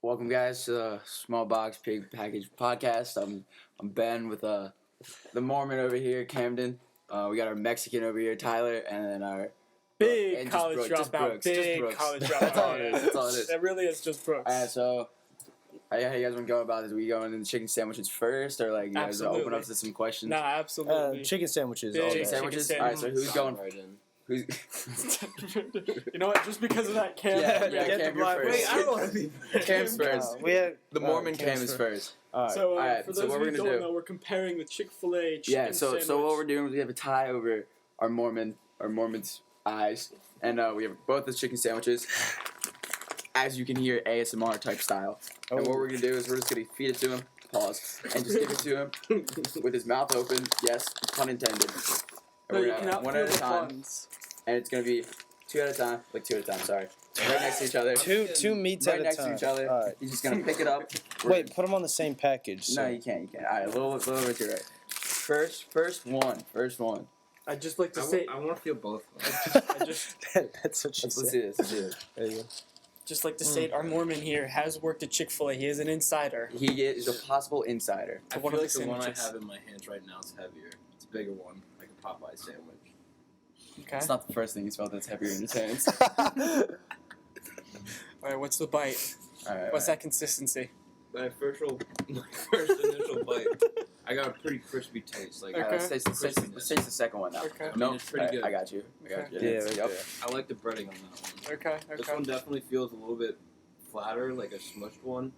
Welcome, guys, to the Small Box Pig Package Podcast. I'm Ben with the Mormon over here, Camden. We got our Mexican over here, Tyler, and then our big college dropout. College dropout. That's all it is. That's all it is. It really is just Brooks. All right, so how you guys want to go about this? Are we going into chicken sandwiches first, or like you guys open up to some questions? Nah, absolutely. Chicken sandwiches. Big All day. Chicken sandwiches. All right, so who's going right in? Who's? You know what? Just because of that, Cam. Yeah, Cam, you're first. Wait, I don't want to be. Cam's first. The Mormon Cam is first. All right. So, All right, for so those what of we're you who gonna don't do? know, we're comparing the Chick-fil-A chicken sandwich. So what we're doing is we have a tie over our Mormon's eyes, and we have both the chicken sandwiches. As you can hear, ASMR type style. And what we're gonna do is we're just gonna feed it to him. Pause. And just give it to him with his mouth open. Yes, pun intended. And No, we're you gonna cannot one feel at a the time. puns. And it's gonna be two at a time. Sorry. Right next to each other. Two meats Right at a next time. to each other. All right. He's just gonna pick it up. Wait, put them on the same package. No, you can't. All right, a little bit to your right. First one. I'd just like to say, I want to feel both. I just That's what she Let's said. see this. There you go. just like to say, our Mormon here has worked at Chick-fil-A. He is an insider. He is a possible insider. I One feel of like the the one I sandwiches. have in my hands right now is heavier. It's a bigger one, like a Popeyes sandwich. Okay. It's not the first thing he's felt that's heavier in his hands. All right. What's the bite? All right. What's that consistency? My first initial bite, I got a pretty crispy taste. Like Okay. Let's taste the second one now. Okay. I mean, No, it's pretty good. I got you. Yeah, Yep. yeah. I like the breading on that one. Okay. This one definitely feels a little bit flatter, like a smushed one.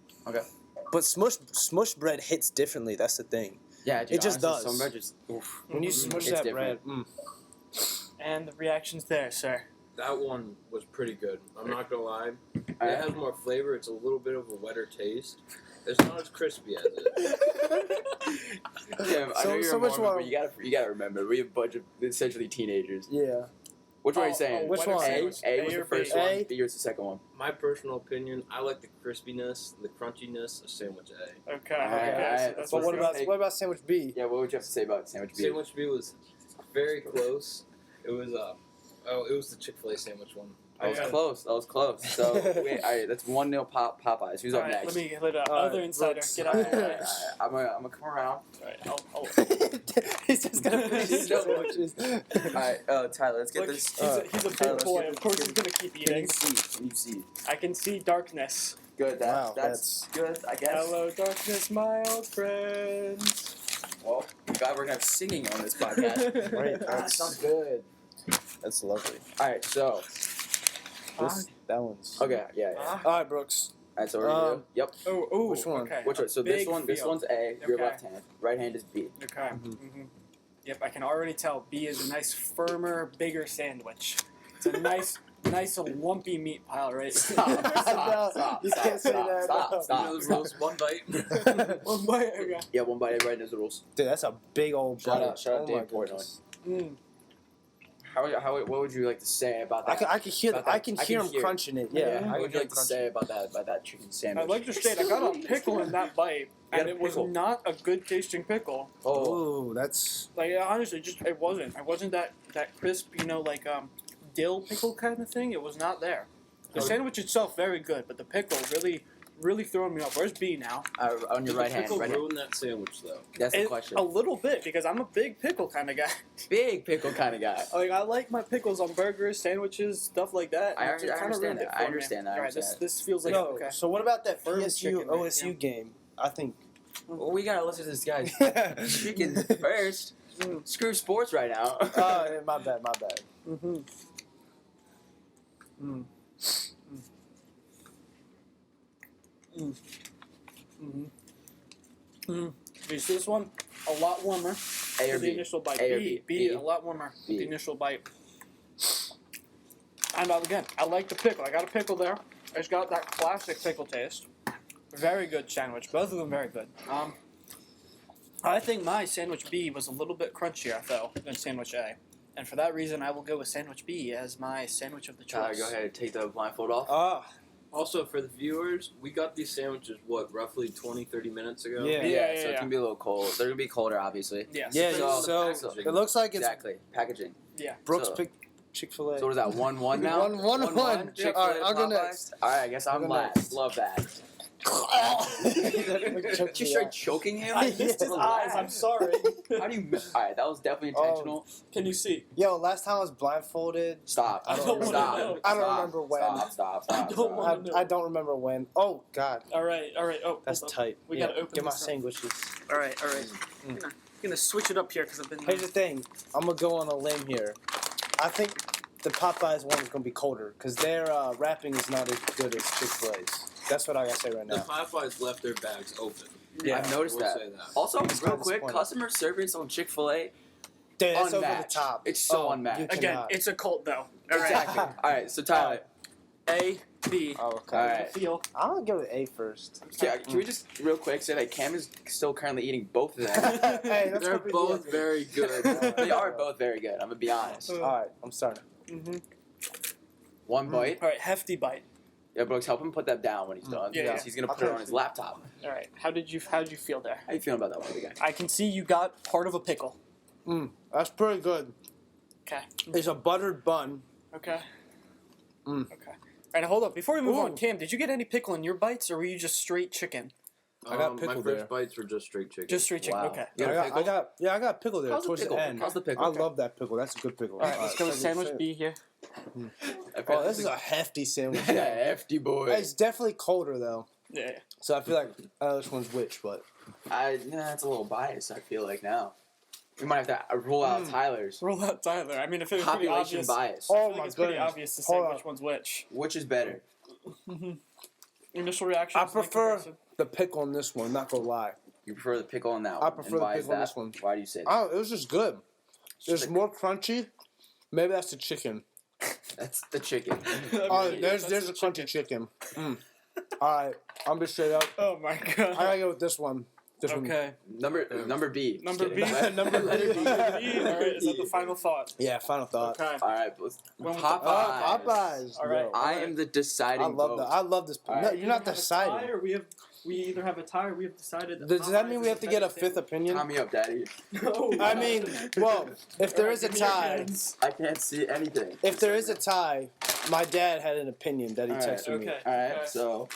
But smush bread hits differently. That's the thing. Yeah, dude, It just honestly, does. Some bread just. Oof. When you Mhm. smush It's that different. bread, And the reaction's there, sir. That one was pretty good. I'm not gonna lie. It All has more flavor. It's a little bit of a wetter taste. It's not as crispy as it. Yeah, I know you're so a much Mormon, more- but you gotta remember, we have a bunch of essentially teenagers. yeah. Which one are Oh, you saying? which one? A A was or the first B? one. A? B was the second one. My personal opinion, I like the crispiness, the crunchiness of sandwich A. Okay. Alright, Okay. alright. So that's But what's what about sandwich B? Yeah, what would you have to say about sandwich B? Sandwich B was very close. It was it was the Chick-fil-A sandwich one. That was Yeah. close. So wait, all right, that's 1-0 Popeyes. Who's up Alright, next? let me hit up. All right, Other insider, Brooks. get out of the way. I'm gonna come around. Alright, I'll He's just gonna finish his sandwiches. All right, Tyler, let's get Look, this. he's a Tyler, big let's boy. get Of this- course he's gonna keep Can eating. you see? Can you see? I can see darkness. Good. Wow, That's good. I guess. Hello, darkness, my old friends. Well, I'm glad we're gonna have singing on this podcast. Right, That sounds good. That's lovely. All right, so That one's. okay, yeah. Ah. All right, Brooks. All right, so we're gonna do. Yep. Oh, Which one? Okay. Which one? So this Big one. This field. one's A. Your Okay. left hand. Right hand is B. Okay. Mhm. Mm-hmm. Yep, I can already tell B is a nice, firmer, bigger sandwich. It's a nice, lumpy meat pile, right? No, you can't say that, no. Stop. You know the rules, one bite. One bite, okay. Yeah, one bite. Everybody knows the rules. Dude, that's a big old Shout bite. out, shout out Oh Dave my Portnoy. goodness. Mm. What would you like to say about that? I can hear About that- I can hear him hear it. crunching it. Yeah. Yeah. What I would can you like to say about that chicken sandwich? I'd like to state I got a pickle in that bite, You got and a it was pickle? not a good tasting pickle. Oh, Ooh, that's. Like honestly, just it wasn't. It wasn't that crisp, like dill pickle kind of thing. It was not there. The Okay. sandwich itself very good, but the pickle really throwing me off. Where's B now? on your Did right the hand. pickle Right hand. ruin that sandwich though? That's the question. A little bit because I'm a big pickle kind of guy. Big pickle kind of guy. Like I like my pickles on burgers, sandwiches, stuff like that. I and it just kinda understand ruined that. it I for me. understand that. I All right, understand this feels like No, okay. so what about that Firm PSU chicken, right? OSU Yeah. game? I think. Well, we gotta listen to this guy's chicken first. Mm. Screw sports right now. Yeah, my bad. Mm-hmm. Mm. Mm. Mm-hmm. Mm. You see this one? A lot warmer. A or for the B? initial bite. A or B, B? a lot warmer. B. The initial bite. And again, I like the pickle. I got a pickle there. It's got that classic pickle taste. Very good sandwich. Both of them very good. I think my sandwich B was a little bit crunchier though than sandwich A, and for that reason, I will go with sandwich B as my sandwich of the Tyler, choice. go ahead and take the blindfold off. Also, for the viewers, we got these sandwiches, roughly 20, 30 minutes ago? Yeah. So yeah. it can be a little cold. They're gonna be colder, obviously. Yes. Yeah, So- so packaging. it looks like it's Exactly. Packaging. Brooks So- picked Chick-fil-A. So what is that? 1-1 now. 1-1. Chick-fil-A, All right, I'll go Popeyes? next. All right, I guess I'm I'll go last. next. Love that. You straight choking him? I missed his eyes. I'm sorry. How do you miss? All right, that was definitely intentional. Can you see? Yo, last time I was blindfolded. Stop. I don't wanna Stop. know. I don't Stop. remember when. Stop. I don't wanna know. I don't remember when. Oh God, All right. Oh, that's hold up. tight. We gotta open Get my this up. sandwiches. All right. I'm gonna switch it up here because I've been. Here's the thing. I'm gonna go on a limb here. I think the Popeyes one is gonna be colder because their wrapping is not as good as Chick-fil-A's. That's what I gotta say right The now. Popeyes left their bags open. Yeah, I've noticed We'll that. say that. Also, It's real kinda quick, disappointing. customer service on Chick-fil-A, Dude, it's over the unmatched. top. It's so Oh, unmatched. you Again, cannot. it's a cult though. All right. Exactly. All right, so Tyler, A, B. Oh, okay. All right. Feel. I'll give it A first. can we just real quick say that Cam is still currently eating both of them? Hey, that's They're gonna be both the- very good. They are both very good. I'm gonna be honest. All right, I'm starting. Mm-hmm. One bite. All right. Hefty bite. Yeah, Brooks, help him put that down when he's done. Yeah, because yeah. he's gonna I'll put it put on it- his laptop. All right. How did you feel there? How you feeling about that one, big guy? I can see you got part of a pickle. That's pretty good. Okay. It's a buttered bun. Okay. Mm. Okay. All right. Now hold up. Before we move Ooh. on, Cam, did you get any pickle in your bites, or were you just straight chicken? I got my pickle first there. bites were just straight chicken. Just straight chicken. Wow. Okay. You got a pickle? I got pickle there How's the towards pickle? the end. How's the pickle? I love that pickle. That's a good pickle. All right. Let's go with sandwich B here. Oh, this is a hefty sandwich. Yeah, hefty boy. It's definitely colder though, Yeah. so I feel like which one's which, but That's a little biased. I feel like now. We might have to rule out Tyler's. Roll out Tyler. I mean, if it was pretty Population obvious. bias. I Oh feel like my it's pretty goodness. obvious to say Hold which on. one's which. Which is better? Initial reaction. I prefer the pickle in this one. Not gonna lie, You prefer the pickle on that one. I prefer and the why is pickle on that? this one. Why do you say that? Oh, it was just good. It's more crunchy. Maybe that's the chicken. That's the chicken. Oh, there's a crunchy chicken. All right, I'm be straight up. Oh my god. I gotta go with this one. This one. Okay. Number B. Number Just B. kidding. Number Letter B. B. Letter B. All right. Is that the final thought? Yeah, final thought. Okay. All right, let's, Went with the- Popeyes. Popeyes. All right. Yo. I am the deciding I love vote. that. I love this. All No, right. you're not deciding. We either have a tie or we have decided. Does that mean we have to get a fifth opinion? Tie me up, Daddy. No. I mean, well, if there is a tie, I can't see anything. if there is a tie, my dad had an opinion that he All right, texted me. Okay. All right, Okay. so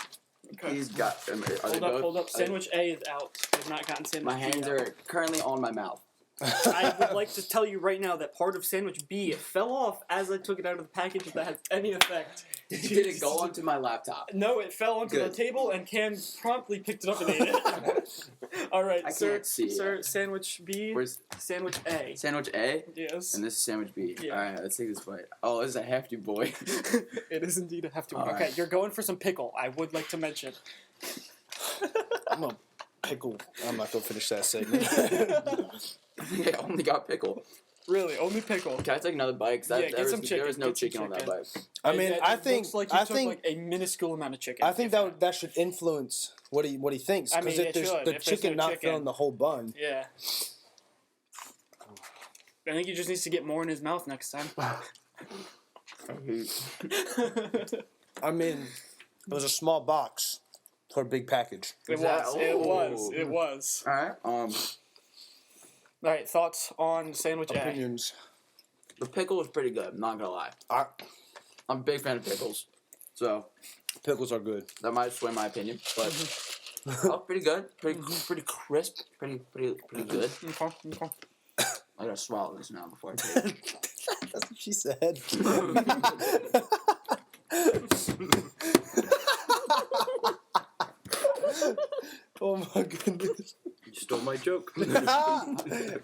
Okay. he's got. Are they both? Hold up. Sandwich A is out. We've not gotten sandwich My B hands out. are currently on my mouth. I would like to tell you right now that part of sandwich B fell off as I took it out of the package. If that has any effect. Did it go onto my laptop? No, it fell onto Good. the table, and Cam promptly picked it up and ate it. All right, I sir. can't see. Sir, sandwich B. Where's Sandwich A. sandwich A? Yes. And this is sandwich B. Yeah. All right, let's take this bite. Oh, this is a hefty boy. It is indeed a hefty All one. Okay, right. you're going for some pickle. I would like to mention. I'm a pickle. I'm not gonna finish that segment. I only got pickle. Really, only pickle. Can I take another bite? Cause Yeah, get some there was chicken, no get some chicken on that chicken. bite. I mean, It I looks think like you I took think like a minuscule amount of chicken. I think that should influence what he thinks I because mean, if it there's should, the if there's chicken no not chicken. filling the whole bun. Yeah. I think he just needs to get more in his mouth next time. I mean, it was a small box for a big package. It Is that- was. It was. Ooh. It was. All right. All right. Thoughts on sandwich A? Opinions. The pickle was pretty good. Not gonna lie. I, I'm a big fan of pickles, so pickles are good. that might sway my opinion. But oh, pretty good. Pretty crisp. Pretty good. Okay. Okay. I gotta swallow this now before I take it. That's what she said. Oh my goodness. You stole my joke.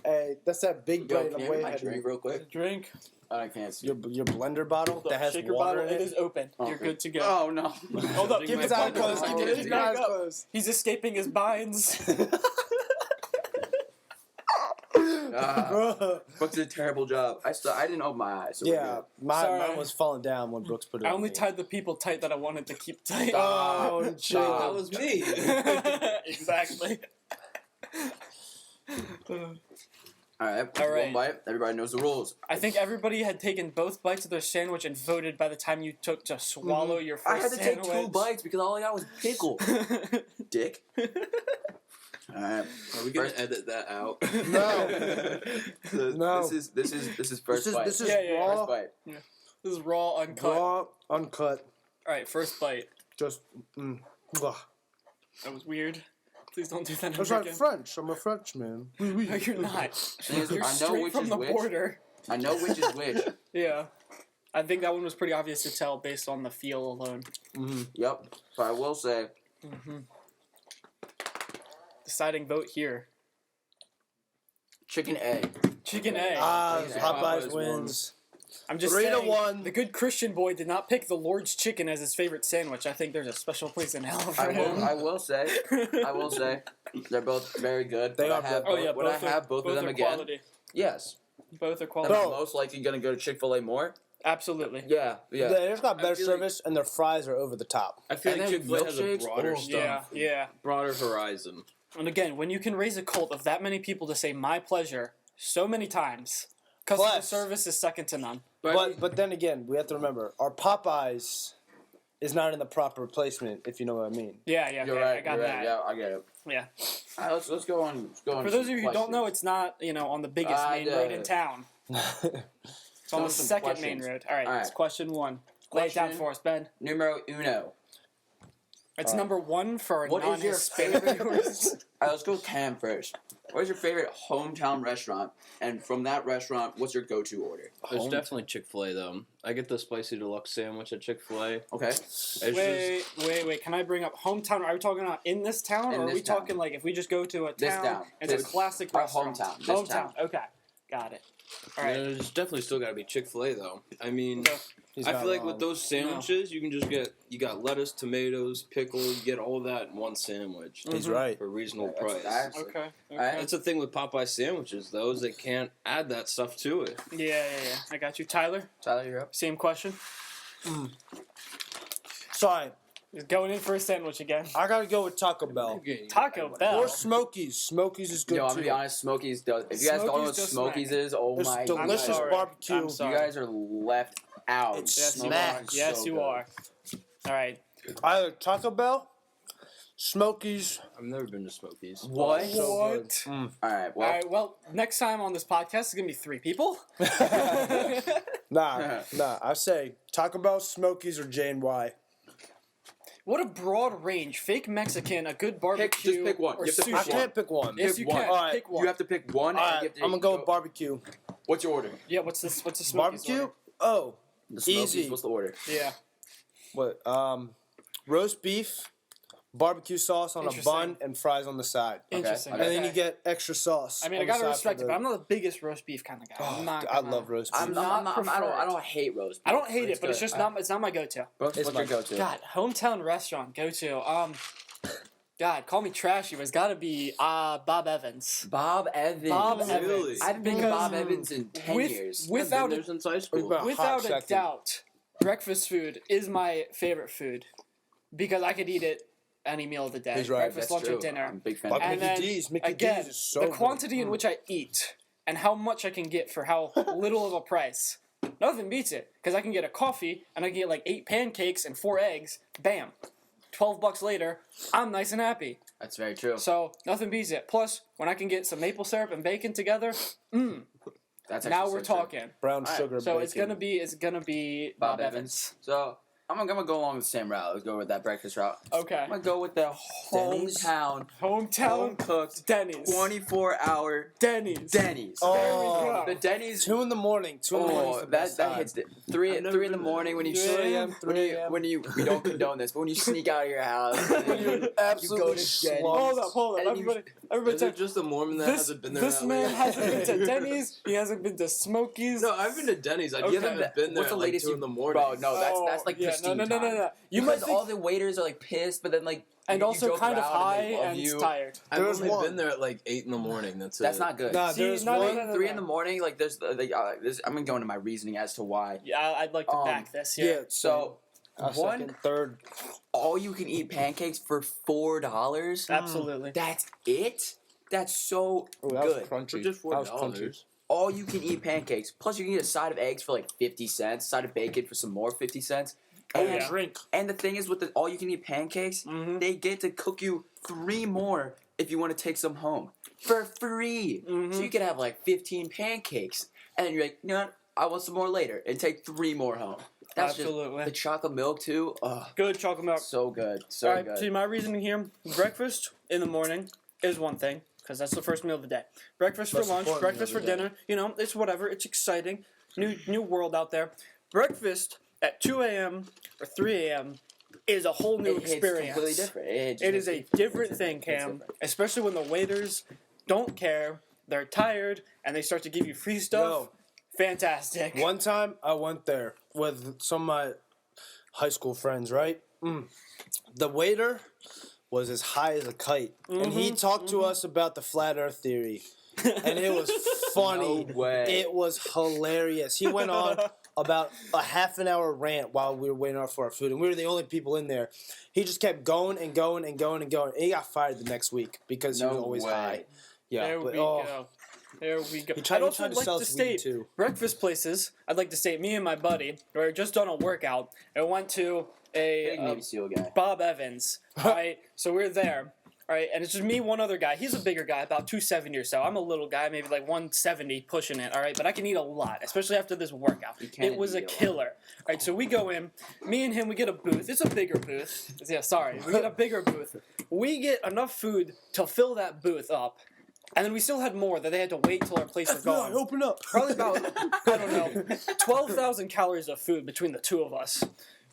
Hey, that's that big Yo, brain can of you way have my ahead of drink me. real quick? Drink. I can't see. Your blender bottle Hold up, that has shaker water bottle. in it is open. Oh, You're okay. good to go. Oh no! Hold up. Keep Keep my his phone eyes closed. closed. Keep Keep his it eyes back closed. He's escaping his binds. Brooks did a terrible job. I didn't open my eyes. So we're Yeah, good. mine Sorry. was falling down when Brooks put it I on only me. tied the people tight that I wanted to keep tight. Oh, that chill. was me. Exactly. All right. All right. One bite. Everybody knows the rules. I think everybody had taken both bites of their sandwich and voted by the time you took to swallow your first I had to take sandwich. 2 bites because all I got was pickle. Dick. All right. Are we gonna edit that out? No. So No. This is first bite. This is Yeah, yeah, First raw, bite. This is raw, uncut. raw, uncut. All right, first bite. Just, ugh. That was weird. Please don't do that It's ever like again. French. I'm a Frenchman. Oui, oui. No, you're not. Thing is, You're I know straight which from is the which. border. I know which is which. Yeah. I think that one was pretty obvious to tell based on the feel alone. Mm-hmm. Yep. But I will say, Mm-hmm. Deciding vote here. chicken A. Chicken A. Popeyes Popeyes wins. wins. I'm just 3-1. The good Christian boy did not pick the Lord's chicken as his favorite sandwich. I think there's a special place in hell for him. I will say, they're both very good. They Would are I have both- both, yeah, would I have both of them are again? quality. Yes. Both are Am quality. I Bro. most likely gonna go to Chick-fil-A more? Absolutely. Yeah. They just got I better feel like- service, and their fries are over the top. I feel And like then Chick-fil-A has a milkshakes? broader Oh, stuff. Yeah. Broader horizon. And again, when you can raise a cult of that many people to say "my pleasure" so many times, customer Plus- service is second to none. But then again, we have to remember our Popeyes is not in the proper placement. If you know what I mean. Yeah, You're okay, right. I got you're that. right. Yeah, I get it. Yeah. All right, let's go on. Let's go on. For those of you who don't questions. know, it's not on the biggest main road in town. It's on the Some second main questions. road. All right, All it's right. question one. Lay it down Question- for us, Ben. numero uno. It's All right. number one for our What is your non-Hispanic favorite? viewers. All right, let's go with Cam first. What is your favorite hometown restaurant? And from that restaurant, what's your go-to order? There's Home- definitely Chick-fil-A though. I get the spicy deluxe sandwich at Chick-fil-A. Okay. It's Wait. Can I bring up hometown? Are we talking about in this town, In or are this we town. talking like if we just go to a This town? town. It's a This- classic our restaurant. hometown. This Hometown. town. Okay, got it. All right. There's definitely still got to be Chick-fil-A though. I mean, Okay. He's I not feel like wrong. with those sandwiches, you can just you got lettuce, tomatoes, pickle, you get all that in one sandwich He's Mhm. right. for a reasonable Yeah, price. that's- Okay. Alright. Okay. That's the thing with Popeye sandwiches though, is they can't add that stuff to it. Yeah. I got you, Tyler. Tyler, you're up. Same question. Sorry, He's going in for a sandwich again. I gotta go with Taco Bell. Taco Bell. Or Smokies. Smokies is good Yo, I'm too. gonna be honest. Smokies does. If you guys don't know what Smokies does Smokies is, oh It's my delicious god, sorry. barbecue. I'm you sorry. guys are left out. It's Yes, you Smokies are. snacks. Yes, so you good. are. All right. Either Taco Bell, Smokies. I've never been to Smokies. What? So good. All right. All Well, right. Well, next time on this podcast is gonna be 3 people. Nah. I say Taco Bell, Smokies, or J&Y. What a broad range. Fake Mexican, a good barbecue, just pick one. or You have to pick I sushi. can't pick one. Yes, Pick you one. can. All right, Pick one. you have to pick one. All and right, you have to I'm gonna go with barbecue. What's your order? Yeah. What's this? What's the Smokies Barbecue? order? Oh, The Smokies, Easy. What's the order? Yeah. what? Roast beef, barbecue sauce on a Interesting. bun, and fries on the side. Interesting. Okay. And then Okay. you get extra sauce. I mean, on I the gotta side respect for it, the- but I'm not the biggest roast beef kind of guy. Oh, I'm not. I gonna- love roast beef. I preferred. don't hate roast. I don't hate beef, it, but it's good. just not. It's not my go-to. What's It's your my- go-to? God, hometown restaurant go-to. God, call me trashy, but it's got to be Bob Evans. Bob Evans. Bob Really? Evans. I haven't been to Because Bob Evans in 10 years. Without I've been a, there since high We've school. been- without hot a second. doubt, breakfast food is my favorite food because I could eat it any meal of the day. He's right, Breakfast, That's lunch, true. or dinner. I'm a big fan. Fuck of And Mickey then, D's. Mickey Again, D's is so the good. quantity in which I eat and how much I can get for how little of a price. Nothing beats it because I can get a coffee and I can get like 8 pancakes and 4 eggs. Bam. $12 later, I'm nice and happy. That's very true. So nothing beats it. Plus, when I can get some maple syrup and bacon together, That's now actually we're so true. talking. Brown Alright, sugar So bacon. it's gonna be Bob Evans. So I'm gonna go along the same route. Let's go with that breakfast route. Okay. I'm gonna go with the Denny's? hometown, Hometown home-cooked, Denny's. 24-hour Denny's. Denny's. Oh, There we go. The Denny's. 2 in the morning. 2 in the morning. Oh, that hits it. 3 I've never in the been morning when you 3 a.m., 3 a.m. when you we don't condone this, but when you sneak out of your house, and you Absolutely go to Denny's. Hold up. And you- Everybody Is it just a Mormon that hasn't been there this that man late? hasn't been to Denny's. He hasn't been to Smokies. No, I've been to Denny's. I Okay. just haven't been there What's the at like latest 2 you- in the morning. Bro, no, that's like yeah, pristine no. You because might think, all the waiters are like pissed, but then like and you also joke kind of around high and, they love and you. tired. I've There's only one. been there at like 8 in the morning. That's That's it. not good. Nah, See, there's no, one. no. 3 in the morning, like there's I'm gonna go into my reasoning as to why. Yeah, I'd like to back this. Yeah. So one second, third. all you can eat pancakes for $4. Absolutely. That's it. That's so Ooh, that was good. crunchy. For just That was $4. crunchy. All you can eat pancakes. Plus you can get a side of eggs for like 50 cents, side of bacon for some more 50 cents. And, yeah. Drink. and the thing is with the all you can eat pancakes, Mhm. they get to cook you 3 more if you want to take some home for free. Mhm. So you can have like 15 pancakes, and then you're like, you know what? I want some more later, and take 3 more home. That's Absolutely. the chocolate milk too. Oh, Good chocolate milk. so good, so All right, good. see, my reasoning here, breakfast in the morning is one thing, because that's the first meal of the day. Breakfast for Most lunch, important breakfast meal for of the day. dinner, you know, it's whatever. It's exciting. New world out there. Breakfast at 2 a.m. or 3 a.m. is a whole new It's experience. completely different. It is a different thing, It's Cam, different. especially when the waiters don't care, they're tired, and they start to give you free stuff. Yo. Fantastic. One time I went there with some of my high school friends, right? The waiter was as high as a kite, and he talked to us about the flat earth theory, and it was funny. No way. It was hilarious. He went on about a half an hour rant while we were waiting for our food, and we were the only people in there. He just kept going and going and going and going. And he got fired the next week because he was No always way. high. Yeah, There but we oh, go. There we go. He tried- I'd he also tried to like sell to us weed, state too. breakfast places. I'd like to state me and my buddy we were just done a workout and went to Big a Navy SEAL guy. Bob Evans. Right, so we're there. All right, and it's just me, one other guy. He's a bigger guy, about 270 or so. I'm a little guy, maybe like 170, pushing it. All right, but I can eat a lot, especially after this workout. You can It was a eat a lot. killer. All right, so we go in. Me and him, we get a booth. It's a bigger booth. Yeah, sorry, we get a bigger booth. We get enough food to fill that booth up, and then we still had more that they had to wait till our plates were gone. open up. Probably about, I don't know, 12,000 calories of food between the two of us.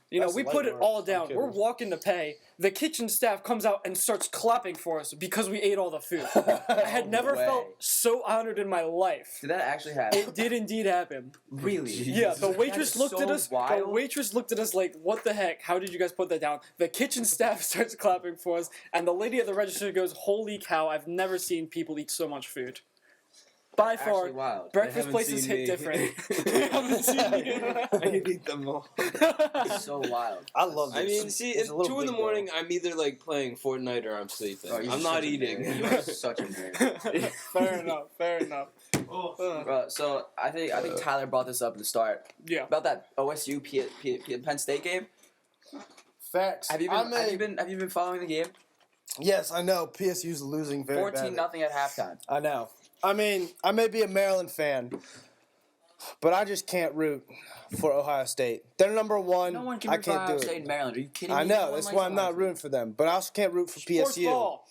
You know, That's we light put it work. all I'm down. kidding. We're walking to pay. The kitchen staff comes out and starts clapping for us because we ate all the food. I had never way. felt so honored in my life. Did that actually happen? It did indeed happen. Really? Yeah, the waitress That's looked at so us. The wild. waitress looked at us like, "What the heck? How did you guys put that down?" The kitchen staff starts clapping for us, and the lady at the register goes, "Holy cow! I've never seen people eat so much food." By far, Actually wild. breakfast haven't places seen hit me. different. They haven't seen you. I can eat them all. It's so wild. I love this. I mean, see, It's at a little 2 in the big, though. morning, I'm either like playing Fortnite or I'm sleeping. Oh, you're I'm not such a eating. nerd. You're such a nerd. Fair enough. Fair enough. Bro, so I think Tyler brought this up at the start Yeah. about that OSU Penn State game. Facts. Have you been following the game? Yes, I know. PSU's losing very 14-0 badly. at halftime. I know. I mean, I may be a Maryland fan, but I just can't root for Ohio State. They're number one. No one can I root for can't Ohio do State it. and Maryland. Are you kidding me? I No know. one That's likes why I'm Ohio not State. rooting for them. But I also can't root for Sports PSU. ball.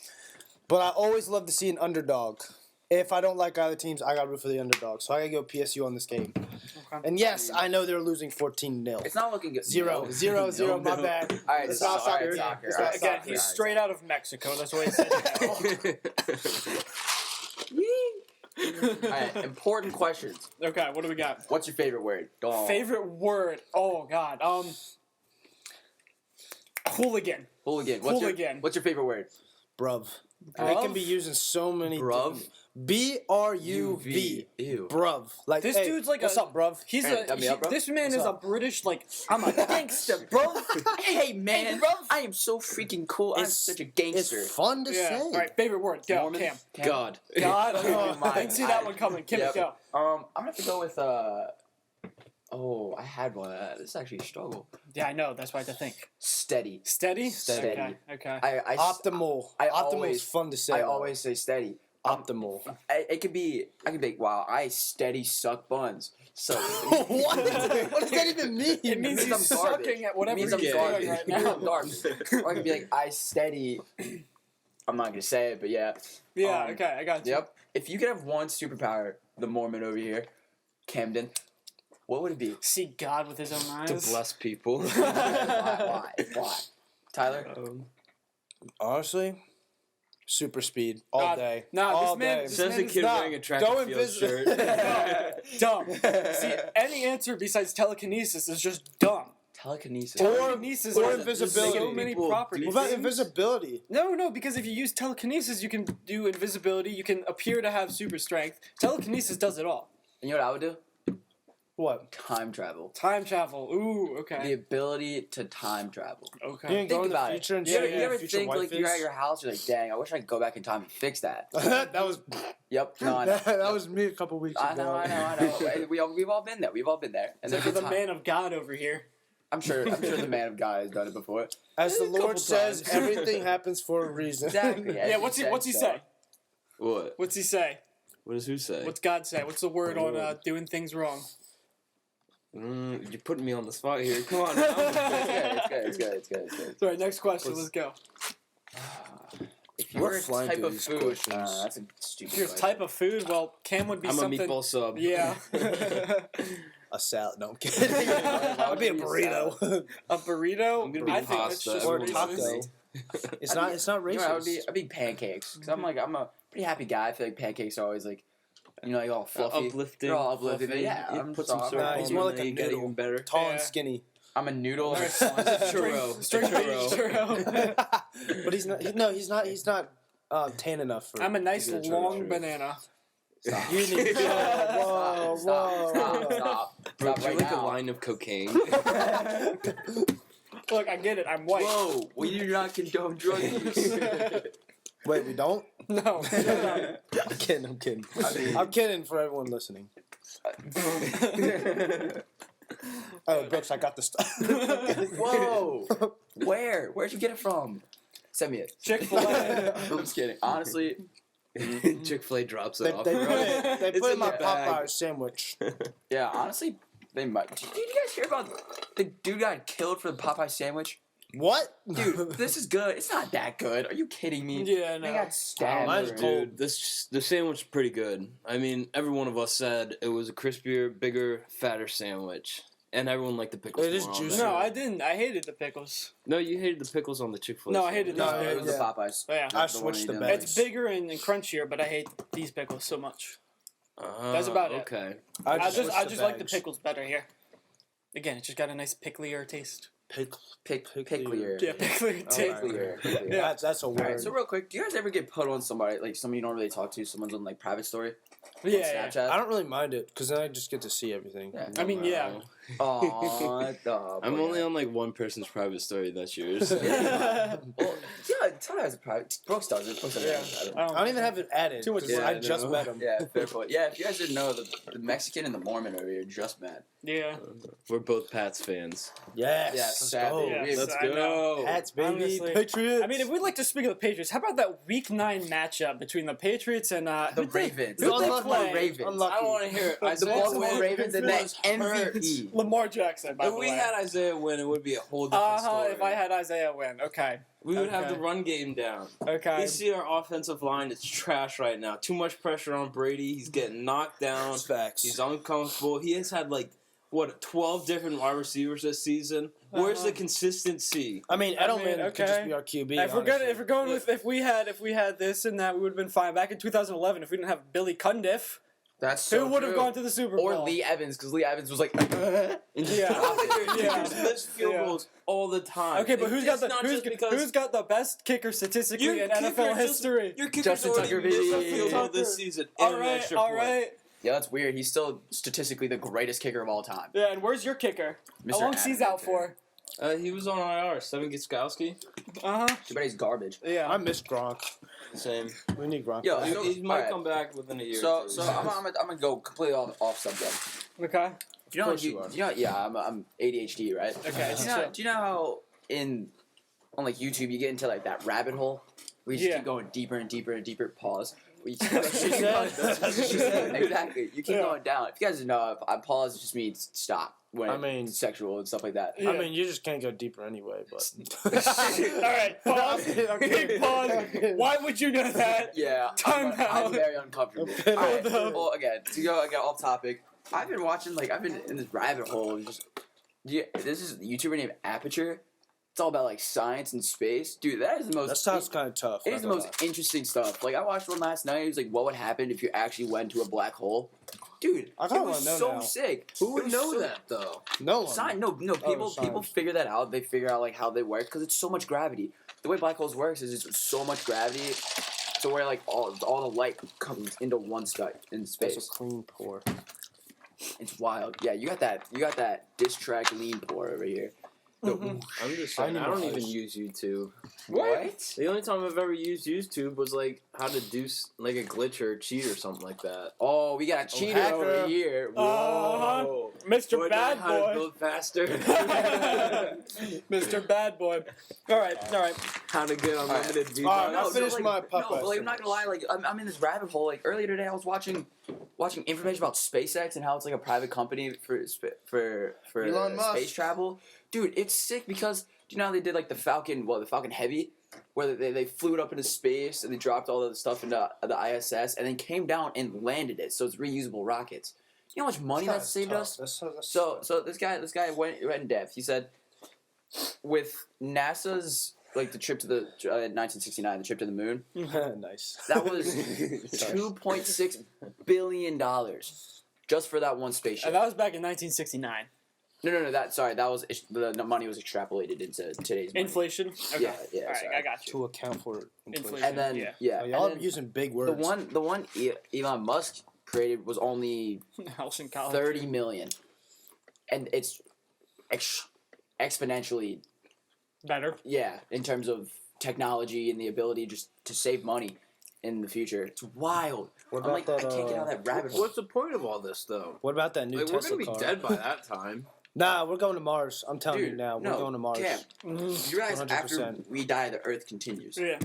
But I always love to see an underdog. If I don't like either teams, I got to root for the underdog. So I got to go PSU on this game. Okay. And yes, I know they're losing 14-0. It's not looking good. 0-0, my bad. All right, It's stop. not soccer. All right, soccer. It's All not right, Again, soccer. he's straight out of Mexico. That's what he said. Alright, important questions. Okay, what do we got? What's your favorite word? Go on. Favorite word? Oh God. Hooligan. Hooligan. Hooligan. What's your favorite word? Bruv. It Bruv? can be used in so many Bruv? different- B-R-U-V. Ew. Bruv. Like, This hey, dude's like what's a- up, bruv? He's Hey, got me up, bro? this man What's is up? a British like I'm a gangster, bro. Hey man, bro. I am so freaking cool. I'm It's- such a It's gangster. fun to Yeah. say. All right, favorite word. Go, Mormon? Cam. God. God. Oh, I didn't see that one coming. Kim, Yep. go. I'm gonna have to go with Oh, I had one. This is actually a struggle. Yeah, I know. That's why I had to think. Steady. Steady. Steady. Okay. Okay. I Optimal. I Optimal always- is fun to say. I though. always say steady. Optimal. I can be like, wow, I steady suck buns. So what? What does that even mean? It means means he's I'm garbage. sucking at It whatever means he's I'm Yeah. garbage. doing right It means now. I'm garbage. Or I can be like, I steady. I'm not gonna say it, but yeah. Yeah. Okay. I got you. Yep. If you could have one superpower, the Mormon over here, Camden, what would it be? See God with his own eyes. To bless people. Why? Tyler? Honestly, super speed all God, day. nah, this all man- day. this Says the kid Nah, wearing a track go and field invisible. shirt. Dumb. See, any answer besides telekinesis is just dumb. Telekinesis. Telekinesis or has invisibility. so many People properties. What about invisibility? No, because if you use telekinesis, you can do invisibility. You can appear to have super strength. Telekinesis does it all. And you know what I would do? What? Time travel. Time travel. Ooh, The okay. ability to time travel. You Okay. ain't Think go in the about it. future and You see ever, your you ever future think wife like you're at is? your house, you're like, dang, I wish I could go back in time and fix that. that was Yep. No, I know. that was me a couple weeks I ago. know. Hey, we've all been there. We've all been there. And So there's for a the time- man of God over here. I'm sure the man of God has done it before. As the A couple Lord says, times. everything happens for a reason. Exactly. Yeah. What's he said say? What? What's he say? What does who say? What's God say? What's the word on doing things wrong? You're putting me on the spot here. Come on now. It's good. Sorry, next question. Let's go. If you What were a fly type do of these food, questions? that's a stupid If you're a question. type of food, well, Cam would be I'm something. a meatball sub. Yeah. A salad. No, I'm kidding. I'll be a burrito. A burrito? I'm gonna be I think pasta. that's just Or a Everyone's taco. hungry. It's not You know, racist. I'd be pancakes because I'm a pretty happy guy. I feel like pancakes are always like, like all fluffy. Uplifting. They're all uplifting. fluffy. Yeah, You I'm put some soft. syrup Nah, on he's them more and like a you get noodle. even better. Tall Yeah. and skinny. I'm a noodle. Churro. String churro. But he's not. He's not tan enough for. I'm a nice to be long churro. banana. Stop. You need. Whoa, Stop. Bro, Stop you're right like now. a line of cocaine. Look, I get it. I'm white. Whoa, we do not condone drug use. Wait, we don't. No. I'm kidding. I mean- I'm kidding for everyone listening. Oh, Brooks, I got the stuff. Whoa. Where'd you get it from? Send me it. Chick-fil-A. I'm just kidding. Honestly, Chick-fil-A drops They it off. put it. They It's put it in in my the bag. Popeyes sandwich. yeah, honestly, they might. Did you guys hear about the dude got killed for the Popeye sandwich? What? Dude, this is good. It's not that good. Are you kidding me? Yeah, They no. got stabbed. Mine's or- cold. Dude, the sandwich is pretty good. I mean, every one of us said it was a crispier, bigger, fatter sandwich. And everyone liked the pickles. It is more on juicy. that. No, I didn't. I hated the pickles. No, you hated the pickles on the Chick-fil-A No, I hated No, these it was big. the Popeyes. Yeah. I The one switched you the didn't bags. It's bigger and crunchier, but I hate these pickles so much. That's about it. Okay. I just switched like the bags. pickles better here. Again, it just got a nice picklier taste. Picklier. Yeah, picklier taste. Picklier. Yeah. That's a word. Alright, so real quick, do you guys ever get put on somebody, like somebody you don't really talk to, someone's on like private story? Yeah, on yeah. Snapchat? I don't really mind it because then I just get to see everything. Yeah. I mean, yeah. Aww, I'm only on like one person's private story. That's yours. Well, yeah, Tyler has a private. Brooks does it. Brooks doesn't Yeah. have it. I don't even have it added. Too much 'cause Yeah, I I just know. met him. Yeah, fair point. Yeah, if you guys didn't know, the Mexican and the Mormon over here just met. Yeah. We're both Pats fans. Yes. Yeah, let's sadly, go. Yeah. we- Let's I know. go. Hats, baby. Honestly. Patriots. I mean, if we'd like to speak of the Patriots, how about that Week 9 matchup between the Patriots and The Ravens. Who they Unlucky. play? Ravens. Unlucky. I don't want to hear it. The Isaiah Baltimore Wynn Ravens and that was MVP. Lamar Jackson, by If the we way. had Isaiah win, it would be a whole different story. If I had Isaiah win. Okay. we would have Okay. the run game down. Okay. You see our offensive line, it's trash right now. Too much pressure on Brady. He's getting knocked down. That's facts. He's uncomfortable. He has had 12 different wide receivers this season. Where's Uh-huh. the consistency? I mean, Edelman could just okay. be our QB. If we're going honestly. with if we had this and that, we would have been fine. Back in 2011, if we didn't have Billy Cundiff, That's so who would have true. gone to the Super Bowl? Or Lee Evans, because Lee Evans was like, Yeah. Kickers miss field Yeah. goals all the time. Okay, but who's got It's not just because who's got the best kicker statistically your in kicker NFL just- history? Your kicker's Justin already Tucker, missed a baby. field goal Tucker. this season. All and an right, extra all point. right. yeah, that's weird. He's still statistically the greatest kicker of all time. Yeah, and where's your kicker? How Mr. long's he's Adam out for? He was on IR. Seven Gutskowski. Uh huh. Too bad he's garbage. Yeah. I miss Gronk. Same. We need Gronk. Yo, back. you know- He might alright. come back within a year. So, or two. so I'm gonna go completely off subject. Okay. Do you know? course you are. Do you know? Yeah, I'm ADHD, right? Okay. Do you know how on like YouTube you get into like that rabbit hole where you just Yeah. keep going deeper and deeper and deeper? Pause. Where you keep That's what she said. That's what she said. Exactly. You keep Yeah. going down. If you guys know, I pause just means stop when I mean- it's sexual and stuff like that. Yeah. I mean, you just can't go deeper anyway. But All right. Pause. Big pause. Why would you know that? Yeah, Time I'm out. very uncomfortable. Okay. Alright, Hold up. well, again, to go off topic, I've been watching, I've been in this rabbit hole. This is a YouTuber named Aperture. It's all about, science and space. Dude, that is the most... that sounds kind of tough. It is the most interesting stuff. I watched one last night. It was what would happen if you actually went to a black hole? Dude, I it kinda was wanna know so now. sick. Who It would was know so- that though? No one. No, people science. figure that out. They figure out how they work because it's so much gravity. The way black holes works is it's so much gravity, to where all the light comes into one spot in That's space. a clean pour. It's wild. Yeah, you got that diss track lean pour over here. Mhm. I'm just I saying. need I don't more even ice. use YouTube. What? The only time I've ever used YouTube was how to do a glitch or cheat or something like that. Oh, we got a cheater hacker. over here. Uh-huh. Whoa. Mr. Or Bad how to Boy. build faster. Mr. Bad Boy. All right. How to get unlimited All right, V-Bucks. I'll finish my No, Popeyes but I'm not gonna lie. I'm in this rabbit hole. Earlier today, I was watching watching information about SpaceX and how it's like a private company for Elon Musk. space travel. Dude, it's sick because do you know how they did like the Falcon Heavy, where they flew it up into space and they dropped all of the stuff into the ISS and then came down and landed it, so it's reusable rockets. You know how much money that saved us? So this guy went in depth. He said with NASA's like the trip to the 1969, the trip to the moon. Nice. That was $2.6 billion just for that one spaceship. And that was back in 1969. No. That was the money was extrapolated into today's money. Inflation. Okay. Yeah. All right, sorry. I got you. To account for inflation. And then Yeah. Oh, y'all and are then using big words. the one Elon Musk created was only House in college. 30 million, and it's exponentially Better. in terms of technology and the ability just to save money in the future. It's wild. What I'm about like, that, I can't get out of that rabbit hole. What's the point of all this, though? What about that new Like, we're Tesla gonna be car? dead by that time. Nah, we're going to Mars. I'm telling you Dude, now. We're no, going to Mars. Cam, you realize after 100%. we die, the Earth continues. Yeah.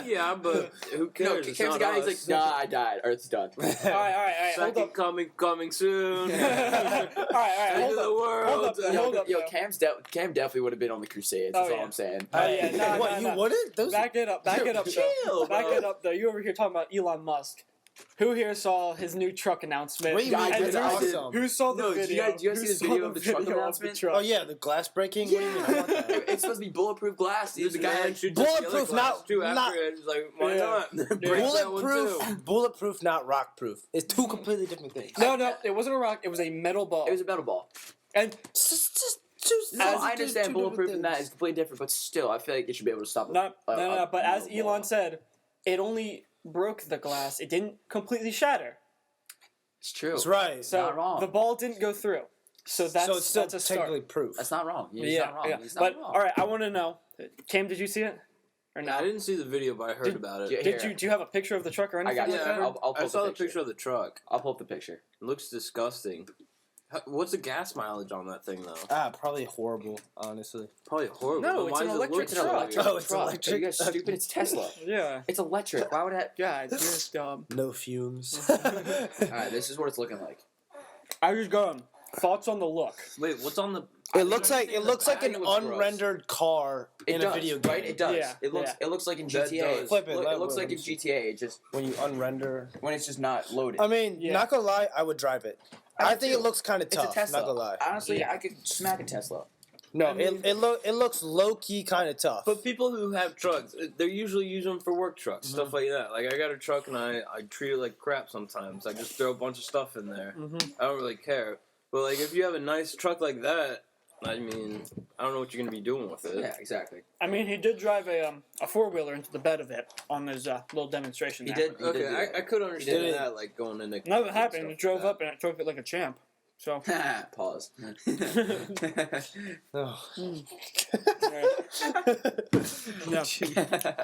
Yeah, but who No, cares? Cam's It's the not guy. us. He's like, nah, I died. Earth's done. All right. Hold Second up. coming soon. all right. End Hold of the up. world. Hold up. Hold up. Yo, though. Cam definitely would have been on the Crusades. Oh, That's all yeah. I'm saying. Oh, yeah, no, what, no, you no. wouldn't? Those Back it up. Back it up. Chill, though. Back bro. it up, though. You over here talking about Elon Musk. Who here saw his new truck announcement? What do you mean? I That's did. awesome. Who saw the No, did video? you guys see Who the saw video of the truck announcement? truck? Oh, yeah, the glass breaking? What do you mean? I want that. It's supposed to be bulletproof glass. This The guy man like, should just get a Bulletproof, glass, not- too, after not- it. It's like, why Yeah. not? Break that one, too. Bulletproof, not rock proof. It's two completely different things. No, it wasn't a rock. It was a metal ball. it was a metal ball. And No, As- I understand bulletproof and that is completely different, but still, I feel like it should be able to stop it. no. But as Elon said, it only broke the glass. It didn't completely shatter. It's true. That's right. So Not wrong. the ball didn't go through. So that's So it's still that's a start. technically proof. That's not wrong. He's Yeah, not wrong. yeah. He's not But wrong. all right, I want to know, Cam, did you see it or I not? didn't see the video, but I heard about it. Here. Do you have a picture of the truck or anything? got like you. that? I'll I pull saw the the picture of the truck. I'll pull up the picture. It looks disgusting. What's the gas mileage on that thing, though? Probably horrible, honestly. Probably horrible. No, But it's why an does it electric look It's an so truck. electric Oh, it's truck. electric. Are you guys stupid? It's Tesla. Yeah. It's electric. Why would that? Yeah, you're just dumb. No fumes. All right, this is what it's looking like. I was going. Thoughts on the look? Wait, what's on the... It looks like an It looks gross. unrendered car It in does, a video game. right? It does. Yeah, It looks. yeah. It looks like in That GTA. does. Flip it, Look, let it looks me like in see. GTA. It just When you unrender. when it's just not loaded. I mean, Yeah. not gonna lie, I would drive it. I would think too. it looks kind of It's tough. a Tesla. Not gonna lie. Honestly, Yeah. I could smack a Tesla. No, I mean- it looks low key kind of tough. But people who have trucks, they usually use them for work trucks, stuff like that. Like, I got a truck and I treat it like crap sometimes. I just throw a bunch of stuff in there. I don't really care. But, like, if you have a nice truck like that, I mean, I don't know what you're going to be doing with it. Yeah, exactly. I mean, he did drive a four-wheeler into the bed of it on his little demonstration. He there. did. He Okay, did do that. I could did understand it. that, like, going into... Nothing happened. stuff It drove like up and it drove it like a champ. So. Pause. Oh. Yeah.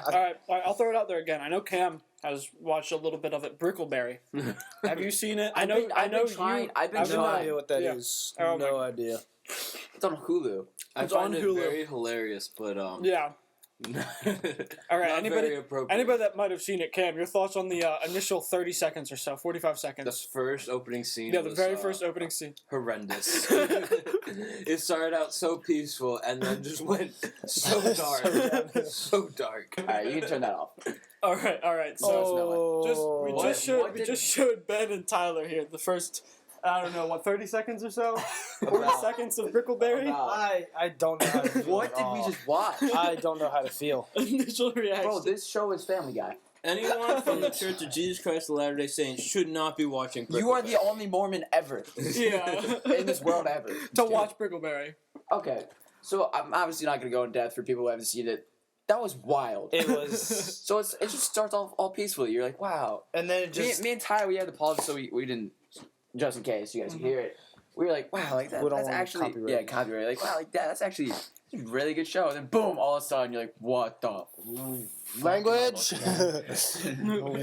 All right, I'll throw it out there again. I know Cam has watched a little bit of it. Brickleberry. Have you seen it? I know. I've been you. trying- I've been I have no trying. idea what that Yeah. is. Oh No my- idea. It's on Hulu. I It's find on it Hulu. very hilarious, but, Yeah. All right. not very appropriate. Anybody that might have seen it, Cam, your thoughts on the initial 30 seconds or so, 45 The seconds. first opening scene Yeah, the was, very first opening scene. horrendous. It started out so peaceful and then just went so dark. So dark. All right, you can turn that off. All right. So Oh. we What- just showed what we did- just showed Ben and Tyler here the first. I don't know what 30 seconds or so, 40 About- seconds of Brickleberry. about- I don't know how to feel. What at did all. we just watch? I don't know how to feel. Initial reaction. Bro, this show is Family Guy. Anyone from the Church of Jesus Christ of Latter-day Saints should not be watching You are Brickleberry. the only Mormon ever Yeah. in this world ever. to watch Brickleberry. Okay, so I'm obviously not gonna go in depth for people who haven't seen it. That was wild. It was, So it just starts off all peacefully. You're like, wow. and then it just. Me and Tyler, we had to pause so we didn't, just in case you guys can hear it. We were like, wow, like that, We don't that's want actually copyright. copyright. Like, wow, like that's actually a really good show. And then boom, all of a sudden you're like, what the? Language.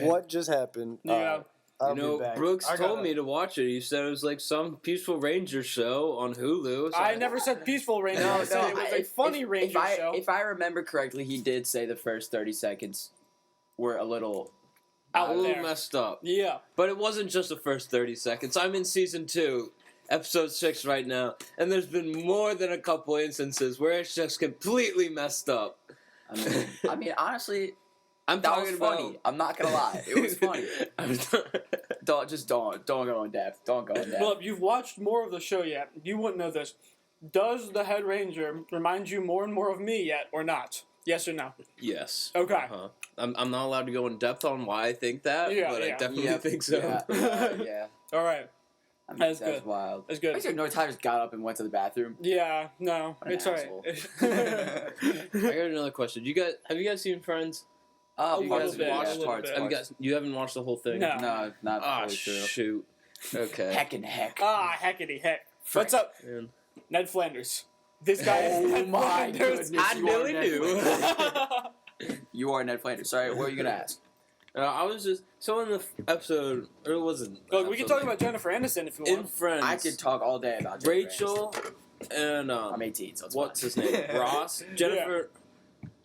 What just happened? Yeah. I'll You be know, back. Brooks I told gotta- me to watch it. He said it was like some Peaceful Ranger show on Hulu. So I never said peaceful Ranger. I said it was a funny Ranger show. If I remember correctly, he did say the first 30 seconds were a little. out a little there. messed up. Yeah. But it wasn't just the first 30 seconds. I'm in season 2, episode 6 right now, and there's been more than a couple instances where it's just completely messed up. I mean, honestly, I'm that talking was about. funny. I'm not gonna lie, it was funny. Don't go in depth. Don't go in depth. Well, if you've watched more of the show yet, you wouldn't know this. Does the head ranger remind you more and more of me yet, or not? Yes or no? Yes. Okay. Uh-huh. I'm not allowed to go in depth on why I think that, Yeah, but yeah. I definitely Yep, think so. Yeah. All right. I mean, That's that's good. wild. That's I good. just know Ty just got up and went to the bathroom. Yeah. No, What an it's all asshole. right. I got another question. Have you guys seen Friends? Oh, A you little guys bit, watched a little parts. bit. You haven't watched the whole thing? No. No, not Ah, fully true. shoot. Okay. Heck and heck. Ah, heckity heck. What's up, Man. Ned Flanders? This guy is Oh Ned my Flanders. goodness. I You are really Ned do. Flanders. You are Ned Flanders. Sorry, what were you gonna ask? I was just so in the episode, or it wasn't. Look, we can talk about Jennifer Aniston if you in want. Friends. I could talk all day about Jennifer Rachel and Aniston. I'm 18, so it's what's fine. his name? Ross, Jennifer,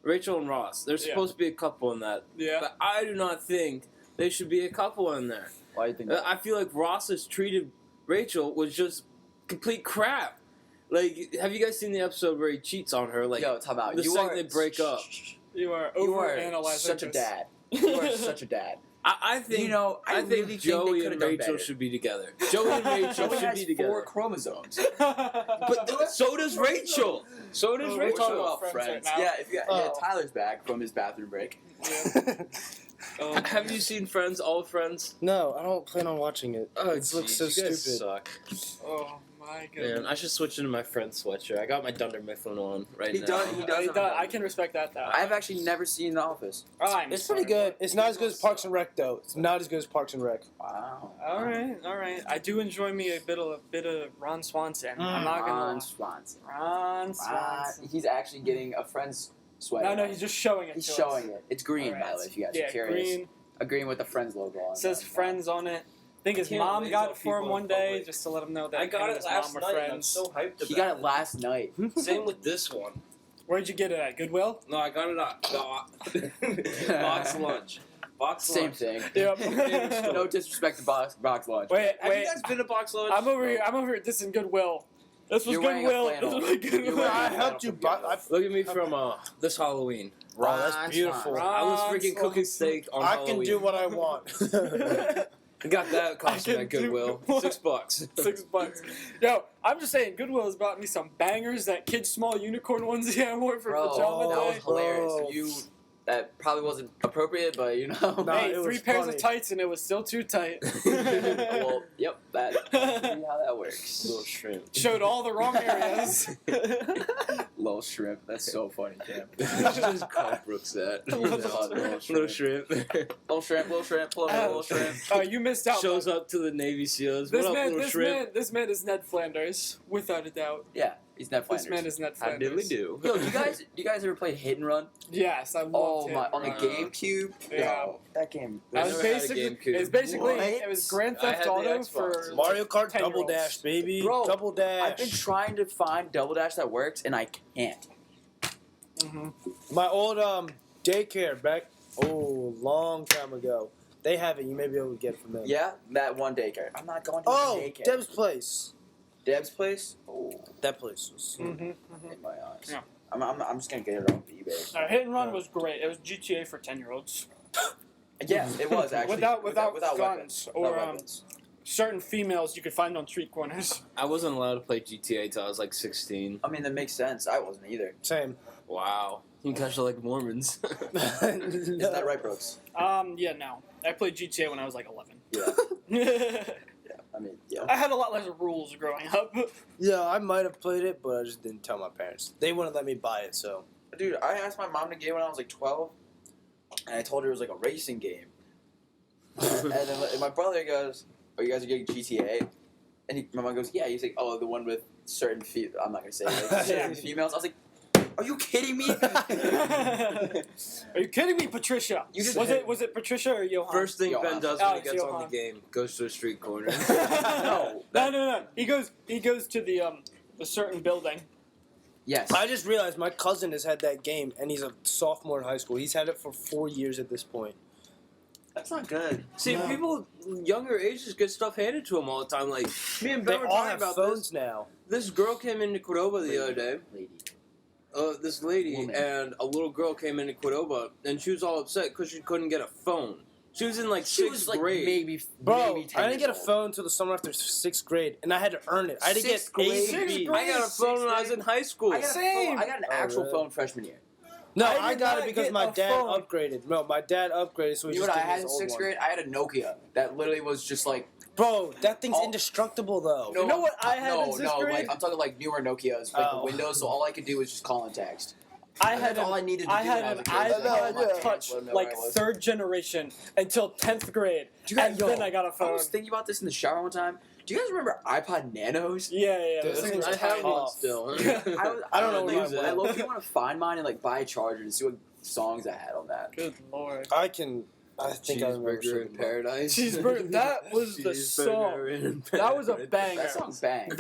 Rachel and Ross. They're supposed to be a couple in that, Yeah. but I do not think they should be a couple in there. Why do you think that? I feel like Ross has treated Rachel was just complete crap. Like, have you guys seen the episode where he cheats on her? Like, Yo, talk about the you second are they break up. You are You over are analyzing such a this. dad. You are such a dad. I think You know, I really think think they Joey could've and done Rachel better. should be together. Joey and Rachel Joey should has be 4 together. chromosomes. But so does Rachel. So does Oh, We're Rachel. talking Rachel. about Friends friends. right now. Yeah, yeah, Oh. Tyler's back from his bathroom break. Have you seen Friends? All Friends? No, I don't plan on watching it. Oh, It looks so you guys stupid. suck. Oh my goodness. Man, I should switch into my Friends sweatshirt. I got my Dunder Mifflin on right He now. does- he does. I can respect that though. I've actually never seen The Office. I'm It's pretty sorry. good. It's not as good as Parks and Rec though. It's not as good as Parks and Rec. Wow. All right. I do enjoy me a bit of Ron Swanson. I'm not gonna Ron lie. Swanson. Ron Swanson. He's actually getting a friend's sweater. No, he's just showing it. He's to showing us. it. It's green, All by right. the way, if you guys Yeah, are curious. green. A green with the Friends logo on It says it. Friends on it. I think his Can't mom wait got till it for him people one in day public. just to let him know that I got him and it his last mom were night. And I'm friends. so hyped about He got it last night. Same with this one. Where'd you get it at? Goodwill? No, I got it at Box Lunch. Box Same Lunch. thing. Yep. No disrespect to box lunch. Wait, Have you guys been to Box Lunch? I'm over here. This is Goodwill. This was You're wearing a Goodwill. flannel. This was Goodwill. You're wearing a I flannel helped you from buy. Goodwill. Look at me from this Halloween. Oh, that's Ron beautiful. Swanson. I was Ron freaking cooking Swanson. steak on I Halloween. can do what I want. I got that costume I at can do Goodwill. what- $6. $6. Yo, I'm just saying, Goodwill has bought me some bangers. That kid's small unicorn onesie I wore for Bro, pajama that was day. hilarious. Bro. That probably wasn't appropriate, but you know. Nah, Hey, it 3 was pairs funny. of tights and it was still too tight. Well, yep, that's how that works. Little shrimp. Showed all the wrong areas. Little shrimp. That's so funny, Cam. Just call Brooks that. Little shrimp. Little shrimp, little shrimp. Oh, you missed out. Shows man. up to the Navy SEALs. This What up, man, little this shrimp? man is Ned Flanders, without a doubt. Yeah, he's Ned This Flanders. man is Ned I Flanders. diddly do. Yo, do you guys ever play Hit and Run? Yes, I loved Oh him. my! On the Uh, GameCube. Yeah. Yo, that game. It I was never had a basically, GameCube. it was basically, What? it was Grand I had Theft the Auto Xbox. for Mario Kart 10-year-olds. Double Dash, baby. Bro, Double Dash. I've been trying to find Double Dash that works, and I can't. My old daycare back long time ago. They have it. You may be able to get it from them. Yeah, that one daycare. I'm not going to Oh, the daycare. Deb's place. Deb's place. Oh, That place was. in my eyes. Yeah. I'm just gonna get it off eBay. Hit and Run was great. It was GTA for 10-year-olds. Yes, it was actually Without weapons. guns or Without weapons. certain females you could find on street corners. I wasn't allowed to play GTA till I was like 16. I mean, that makes sense. I wasn't either. Same. Wow. You guys are like Mormons. Isn't that right, Brooks? Yeah, no. I played GTA when I was like 11. Yeah. Yeah. I mean, yeah. I had a lot less rules growing up. Yeah, I might have played it, but I just didn't tell my parents. They wouldn't let me buy it, so. Dude, I asked my mom to get it when I was like 12, and I told her it was like a racing game. And then my brother goes, "Oh, you guys are getting GTA?" And my mom goes, "Yeah." He's like, "Oh, the one with certain I'm not gonna say it, like, certain females." I was like, "Are you kidding me?" Are you kidding me, Patricia? You just- was it Patricia or Johan? First thing Johan. Ben does when he Alex gets Johan. on the game, goes to a street corner. No. He goes to the certain building. Yes. I just realized my cousin has had that game, and he's a sophomore in high school. He's had it for 4 years at this point. That's not good. See, people younger ages get stuff handed to them all the time. Like me and They Ben were all talking have about phones this. now. This girl came into Qdoba the other day. Lady. This lady Woman. and a little girl came into Qdoba, and she was all upset because she couldn't get a phone. She was in like She sixth was like grade. maybe Bro, maybe 10 I didn't get a years old. phone until the summer after 6th grade, and I had to earn it. I had to get Sixth grade? A's Sixth and B's. grade? I got a phone when I was in high school. I got, Same. I got an Oh, actual really? phone freshman year. No, I I did got not it because get my a dad phone. upgraded. No, my dad upgraded, so he You know just what I gave me had his in old 6th one. grade? I had a Nokia that literally was just like Bro, that thing's All- indestructible though. You know what I had no, in 6th no, grade? like I'm talking like newer Nokias, like Oh. the Windows. So all I could do was just call and text. I That's had all I needed to do I had when I was an a kid. Like, iPod my Touch parents wouldn't know like where I was. 3rd generation until 10th grade, and then I got a I phone. was thinking about this in the shower one time. Do you guys remember iPod Nanos? Yeah. Dude, those those things things are I have tiny. one still. I don't know what what use I I it. low key want to find mine and like buy a charger to see what songs I had on that. Good lord. I think I remember Cheeseburger something in about- Paradise. Cheeseburger. That was the song. That was a banger. That song bang.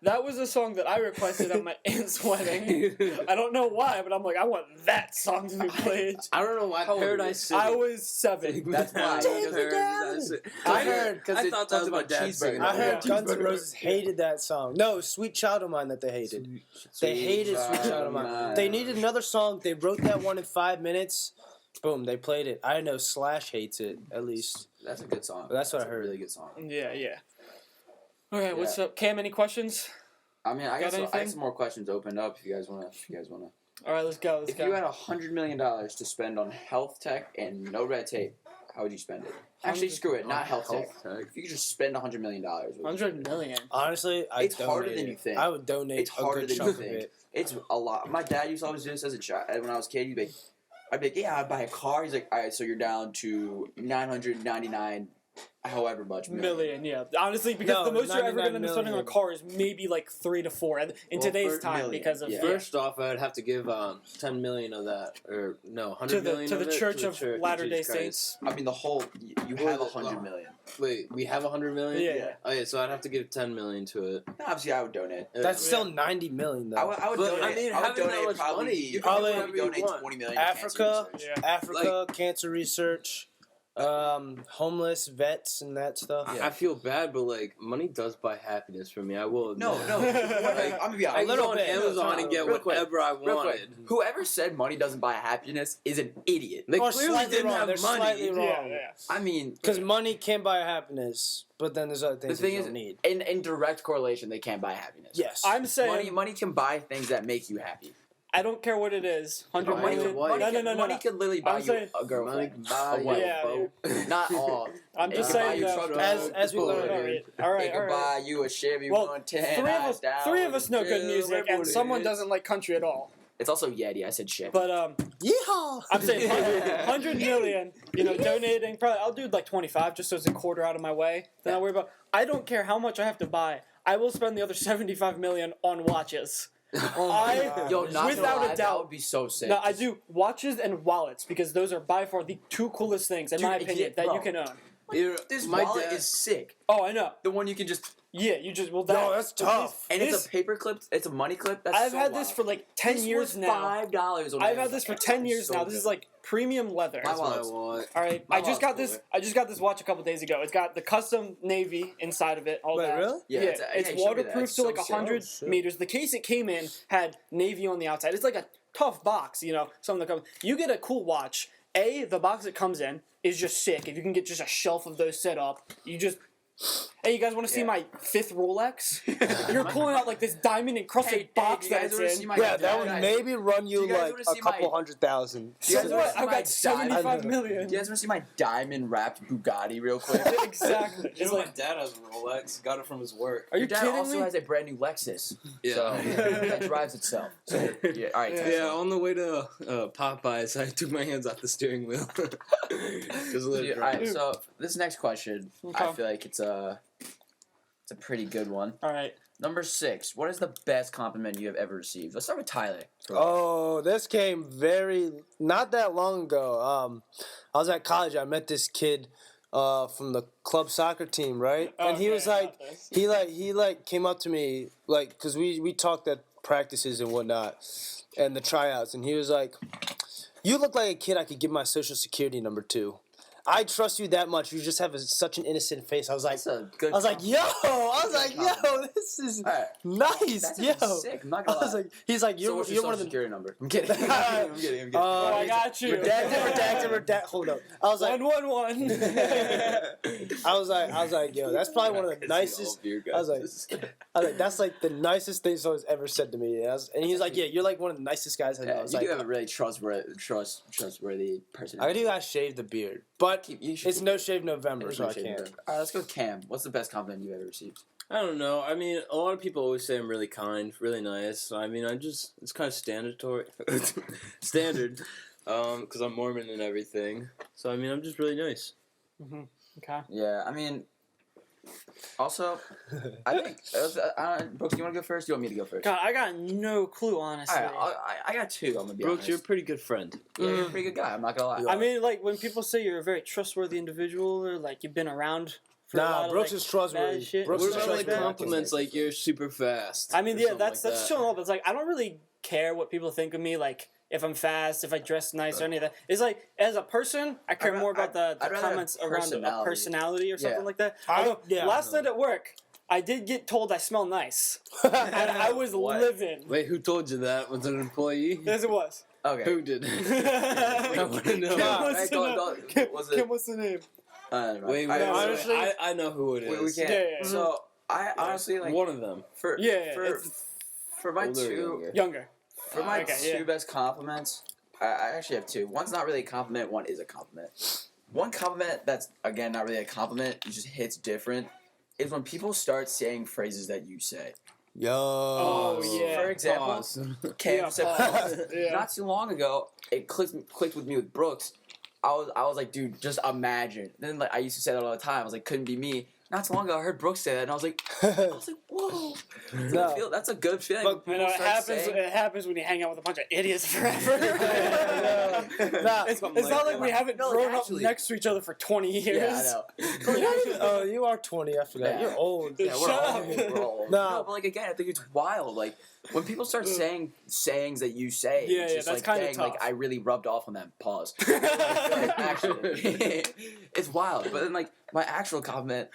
That was a song that I requested at my aunt's wedding. I don't know why, but I'm like, I want that song to be played. I don't know why How old were Paradise City. I was 7. That's why. Paradise City. I heard- because I it thought that talks was my about dad's cheeseburger. singing. I heard Yeah. Guns N' Roses hated that song. No, Sweet Child of Mine that they hated. They hated Sweet Child of Mine. They needed another song. They wrote that one in 5 minutes. Boom, they played it. I know Slash hates it, at least. That's a good song. That's what I a heard. really good song. Yeah. Okay, what's up, Cam? Any questions? I mean, I Got got anything? some more questions opened up if you guys wanna. All right, let's go. If you had $100 million to spend on health tech and no red tape, how would you spend it? Actually, screw it, not health tech. If you could just spend $100 million, what would you 100 million. Honestly, It's harder than you think. I would donate It's harder a good than you chunk of think. it. It's a lot. My dad used to always do this as a child. When I was a kid, I'd be like, yeah, I'd buy a car. He's like, all right, so you're down to 999, however much Million, yeah. Honestly, because No, the most you're ever 99 going to be spending on a million. car is maybe like 3 to 4 in today's for time million, because of yeah. First off, I'd have to give 10 million of that, or no, 100 million to of the it Church to of the Church Latter-day Jesus Christ. Saints. I mean, the whole you have $100 million. Wait, we have 100 million? Yeah. Okay, so I'd have to give 10 million to it. Obviously, I would donate. That's still 90 million, though. I would But, donate. I mean, I would having that donate much probably. money, You probably could whatever you donate want. 20 million. to Africa, cancer research. Africa, cancer research, homeless vets and that stuff. I feel bad, but like money does buy happiness for me. I will. No, admit. no. Like, I'm gonna be I honest. can little go on bit. Amazon and get Real quick. whatever I Real quick. wanted. Whoever said money doesn't buy happiness is an idiot. They Or clearly slightly didn't wrong. have They're money. slightly wrong. Yeah. I mean, Because money can buy happiness, but then there's other the things thing you is, don't need. in direct correlation, they can't buy happiness. Yes. I'm saying Money can buy things that make you happy. I don't care what it is. 100 Money million. can- money No. Money can literally buy I'm you saying- a Money girlfriend. can buy A you wife. Yeah, boat. Not all. I'm It just can buy saying you though. truck As we drives, learn. All right. It can buy you a Chevy Well, 110. three of us know good music, and someone doesn't like country at all. It's also Yeti. I said Chevy. But Yeehaw! I'm saying 100 million. Donating. Probably I'll do like 25, just so it's a quarter out of my way. Then I'll worry about. I don't care how much I have to buy. I will spend the other 75 million on watches. I Yo, not without gonna lie, a that doubt. would be so sick. No, I do watches and wallets because those are by far the 2 coolest things, in Dude, my if opinion, you- that bro. you can own. This My wallet dad- is sick. Oh, I know. The one you can just Yeah, you just Yo, that's tough. and This- it's a paper clip. It's a money clip. That's I've so had this wild. for like 10 This years was now. $5 on I've Amazon. had this for It's 10 years so now. This is good. like premium leather. My That's what I wallet's- want. All right, My I just got wallet's this. cool. I just got this watch a couple days ago. It's got the custom navy inside of it. All Wait, that. really? Yeah, it's yeah, you showed me that. waterproof It's to so like sick. 100 Oh, shit. meters. The case it came in had navy on the outside. It's like a tough box, something that comes. You get a cool watch. The box it comes in is just sick. If you can get just a shelf of those set up, you just. Hey, you guys want to see Yeah. my 5th Rolex? You're pulling out like this diamond encrusted box do you that guys it's wanna in. see my Yeah, that dad? would Guys, maybe run you you guys like wanna a see my- couple 100,000. Do you guys So wanna what? see I've my got 75 diamond- million. Do you guys want to see my diamond wrapped Bugatti real quick? Exactly. You It's know, like, my dad has a Rolex. Got it from his work. are you Your dad kidding also me? has a brand new Lexus. Yeah. So that drives itself. So yeah, all right. Yeah. Yeah, on the way to Popeyes, I took my hands off the steering wheel. Just let it All drive. right. So this next question, I Okay. feel like it's a pretty good one. All right. Number 6. What is the best compliment you have ever received? Let's start with Tyler. Oh, this came not that long ago. I was at college. I met this kid from the club soccer team, right? And he Okay, was like, about this. he came up to me like, cause we talked at practices and whatnot, and the tryouts, and he was like, "You look like a kid I could give my social security number to." I trust you that much. You just have such an innocent face. I was like, That's a good. yo, compliment. this is All right. nice, That's yo. actually sick. I'm not I gonna was lie. like, he's like, So you're what's your one of social the. security number? I'm kidding. I'm kidding. Oh, I got you. Redacted. Hold up. I was like, 111. I was like, yo, that's probably one of the nicest. I was like, that's like the nicest thing someone's ever said to me. And he's like, yeah, you're like one of the nicest guys I know. I Yeah, was you like, do have a really trustworthy person. I do gotta shave the beard, but You should it's no shave November, There's so no I shade can't. there. All right, let's go with Cam. What's the best compliment you've ever received? I don't know. I mean, a lot of people always say I'm really kind, really nice. So, I mean, it's kind of standard, because I'm Mormon and everything. So, I mean, I'm just really nice. Okay. Yeah, I mean, also, I think, Brooks, do you want to go first? Do you want me to go first? God, I got no clue, honestly. All right, I got two. I'm gonna be Brooks, honest. you're a pretty good friend. Yeah, you're a pretty good guy. I'm not gonna lie. I mean, like, when people say you're a very trustworthy individual or, like, you've been around for a lot Nah, of, Brooks like, is trustworthy. bad shit. Brooks What is about like trustworthy. compliments like you're super fast? I mean, or yeah, something that's like that? showing up. It's like, I don't really care what people think of me, like, if I'm fast, if I dress nice or any of that. It's like, as a person, I care more about the I'd rather comments have around a personality. personality or something Yeah. like that. Although, yeah. last night at work, I did get told I smell nice. And I was What? living. Wait, who told you that? Was it an employee? Yes, it was. Okay. Who did? I want to know. Kim, what's Hey, the don't- name? was Kim, it- what's the name? Never mind. Wait, All right, wait, honestly- I know who it is. we can't. Yeah. So I honestly like One of them. for Yeah, for it's- for my Older or two younger? Younger. for my Okay, two yeah. best compliments. I actually have two. One's not really a compliment. One is a compliment. One compliment that's again not really a compliment. It just hits different. Is when people start saying phrases that you say. Yo. Oh, yeah. For example, Pause. Cam Yeah, said pause. Yeah. not too long ago. It clicked with me with Brooks. I was like, dude, just imagine. Then like I used to say that all the time. I was like, couldn't be me. Not too long ago, I heard Brooks say that, and I was like, whoa. No. That's a good feeling. But, when You know, people it start happens. saying- It happens when you hang out with a bunch of idiots forever. Nah, it's something not like like that. we haven't No, grown actually- up next to each other for 20 years. Yeah, I know. oh, you are 20. I forgot. Yeah. You're old. Yeah, we're Shut all, up. we're all old. Nah. No, but like again, I think it's wild. Like when people start saying sayings that you say, Yeah, it's yeah, just that's like, kinda dang, like tough. I really rubbed off on that. Pause. Actually, it's wild. But then like my actual compliment,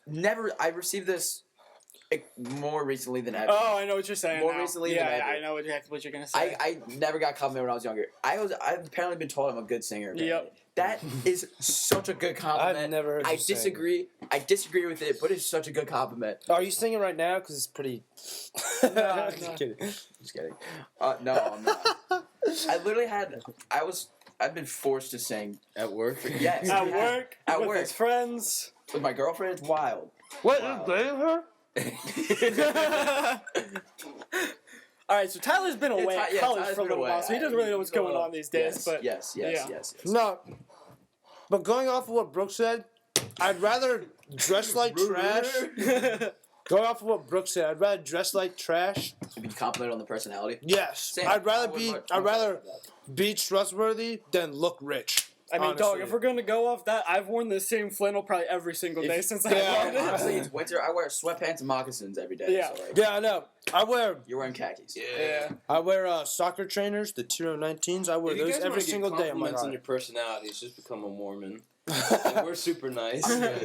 never. I received this more recently than ever. Oh, I know what you're saying. More now. recently yeah, than ever. I know what you're gonna say. I never got compliment when I was younger. I've apparently been told I'm a good singer. Apparently. Yep. That is such a good compliment. I've never heard I you sing. disagree. I disagree with it, but it's such a good compliment. Are you singing right now? Because it's pretty. No. Just kidding. Just kidding. No, I'm not. I've been forced to sing. At work? Yes. At yeah. work, At with work. his friends. With my girlfriend, it's wild. What? Wow. Blame her? All right, so Tyler's been away Ty- at yeah, college Tyler's for a been little away. while, so he doesn't really know what's going on these days. Yes, But yes. yeah. No. But going off of what Brooks said, I'd rather dress like trash. Going off of what Brooks said, I'd rather dress like trash. To be complimented on the personality. Yes. Same. I'd rather I would be. much I'd rather like that. be trustworthy than look rich. I mean, dog, honestly. if we're gonna go off that, I've worn the same flannel probably every single day since I yeah, bought it. Honestly, it's winter. I wear sweatpants and moccasins every day. Yeah. So like, Yeah, I know. I wear You're wearing khakis. Yeah. soccer trainers, the Tier 19s. I wear If you those guys every wanna get single day. I'm like, compliments on all your personalities, just become a Mormon. right. And we're super nice.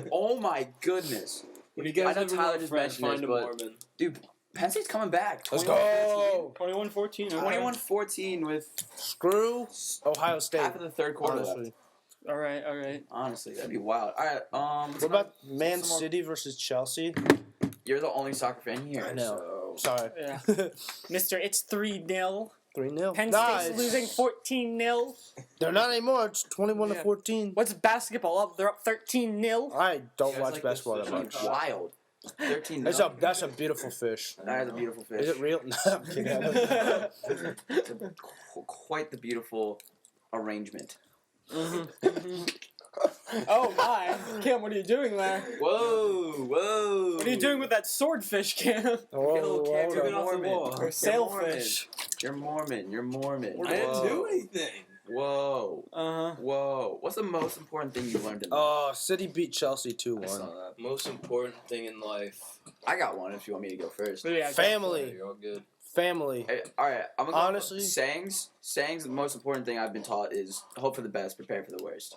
Oh my goodness. When you guys I know ever Tyler want just friends, mentioned find this, a but- Mormon. Dude, Penn State's coming back. Let's go. 21-14. okay. 21-14 with Screw Ohio State. half of the third quarter Honestly. left. All right. Honestly, that'd be wild. All right, What about Man some more- City versus Chelsea? You're the only soccer fan here. I know. So. Sorry. Yeah. Mister, it's 3-0. 3-0. Penn Nah, State's it's- losing 14-0. They're not anymore. It's 21 to Yeah. 14. What's basketball up? They're up 13-0. I don't guys watch like basketball this that fish? much. Wild. 13. That's a beautiful fish. That is a beautiful fish. Is it real? No, I'm kidding. It's quite the beautiful arrangement. Oh my. Kim, what are you doing there? Whoa. What are you doing with that swordfish, Kim? Oh, Cam, hold you're on. off the Mormon. wall. Or sailfish. You're Mormon. I didn't do anything. Whoa. Uh-huh. Whoa. What's the most important thing you learned in life? Oh, City beat Chelsea I 2-1. saw that. Most important thing in life. I got one if you want me to go first. Yeah, Family. You're all good. Family. Hey, all right, I'm gonna Honestly- sayings. The most important thing I've been taught is hope for the best, prepare for the worst.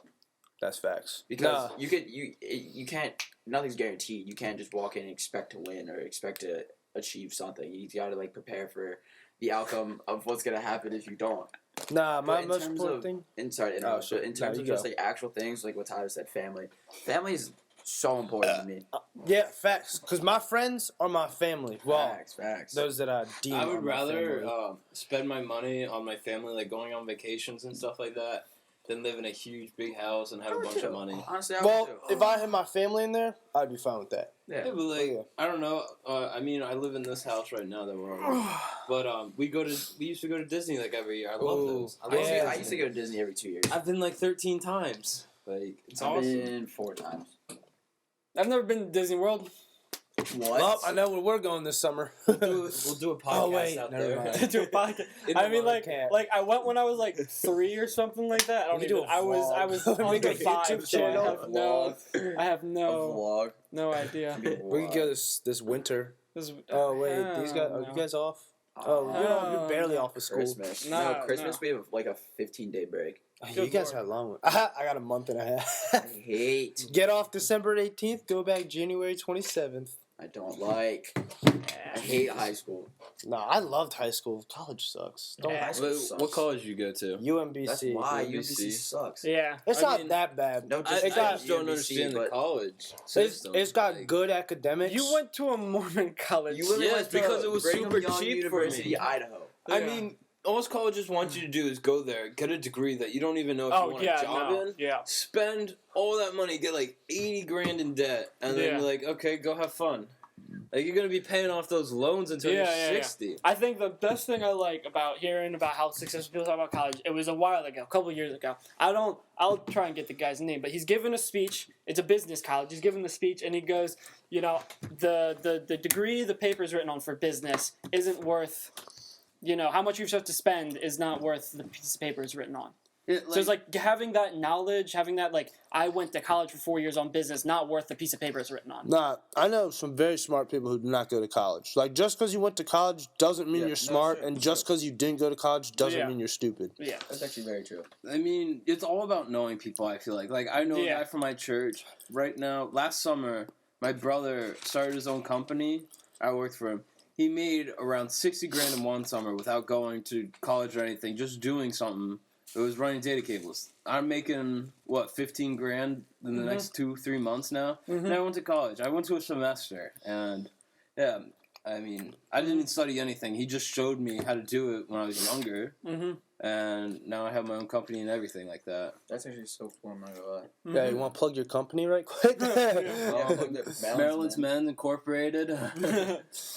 That's facts. Because Nah. you can't. Nothing's guaranteed. You can't just walk in and expect to win or expect to achieve something. You got to like prepare for the outcome of what's gonna happen if you don't. Nah, my But in most terms important of- thing. So in terms you of just go. like actual things, like what Tyler said, family. Family is so important to me. Yeah, facts. Because my friends are my family. Well, Facts. those that I deem I are would my rather family. spend my money on my family, like going on vacations and stuff like that, than live in a huge big house and have a bunch of money. Honestly, I Well, would too. if I had my family in there, I'd be fine with that. Yeah, Yeah. but like Yeah. I don't know. I mean, I live in this house right now that we're on, but we used to go to Disney like every year. I love Ooh, those. I, I love yeah. used to go to Disney every 2 years. I've been like 13 times. Like it's I've awesome. been 4 times. I've never been to Disney World. What? Well, I know where we're going this summer. We'll do a podcast Oh, wait, out never there. mind. To a podcast. In I the mean, mud. like, can't. I went when I was like 3 or something like that. I don't We could even. do a I was vlog. on Make the a YouTube vibe, so I channel. have no. I have A no vlog. idea. We could go this winter. This, Oh wait, these guys are no. you guys off? Oh, you're Oh, barely no. off of school. Christmas. No, No, Christmas no. we have like a 15-day break. Oh, Good you guys Lord. had a long one. I got a month and a half. I hate. Get off December 18th, go back January 27th. I don't like. I hate high school. No, I loved high school. College sucks. Don't Yeah. High school What sucks. college you go to? UMBC. That's why UMBC. UMBC sucks. Yeah. It's I not mean, that bad. No, I, just It I got- just don't UMBC, understand the but college It's, system. it's got Like, good academics. You went to a Mormon college. You literally Yes, went to because it was Brigham super Young cheap for University, me. Idaho. I Yeah. mean, most colleges want you to do is go there, get a degree that you don't even know if you Oh want yeah, a job no, in. yeah. Spend all that money, get like 80 grand in debt, and then Yeah. you're like, okay, go have fun. Like you're gonna be paying off those loans until Yeah, you're yeah, yeah. 60. I think the best thing I like about hearing about how successful people talk about college, it was a while ago, a couple years ago. I'll try and get the guy's name, but he's given a speech. It's a business college. He's given the speech, and he goes, you know, the degree the paper's written on for business isn't worth, you know, how much you have to spend is not worth the piece of paper it's written on. So it's like having that knowledge, having that like I went to college for 4 years on business, not worth the piece of paper it's written on. Nah, I know some very smart people who do not go to college. Like, just because you went to college doesn't mean Yeah, you're no, smart, sure, and sure. just because you didn't go to college doesn't Yeah. mean you're stupid. Yeah. That's actually very true. I mean, it's all about knowing people, I feel like. Like, I know a Yeah. guy from my church right now. Last summer, my brother started his own company. I worked for him. He made around 60 grand in one summer without going to college or anything, just doing something. It was running data cables. I'm making, 15 grand in the next 2-3 months now? And I went to college. I went to a semester. And, yeah, I mean, I didn't study anything. He just showed me how to do it when I was younger. Mm-hmm. And now I have my own company and everything like that. That's actually so cool. I'm not gonna lie. Yeah, you want to plug your company right quick? Maryland's Men Incorporated.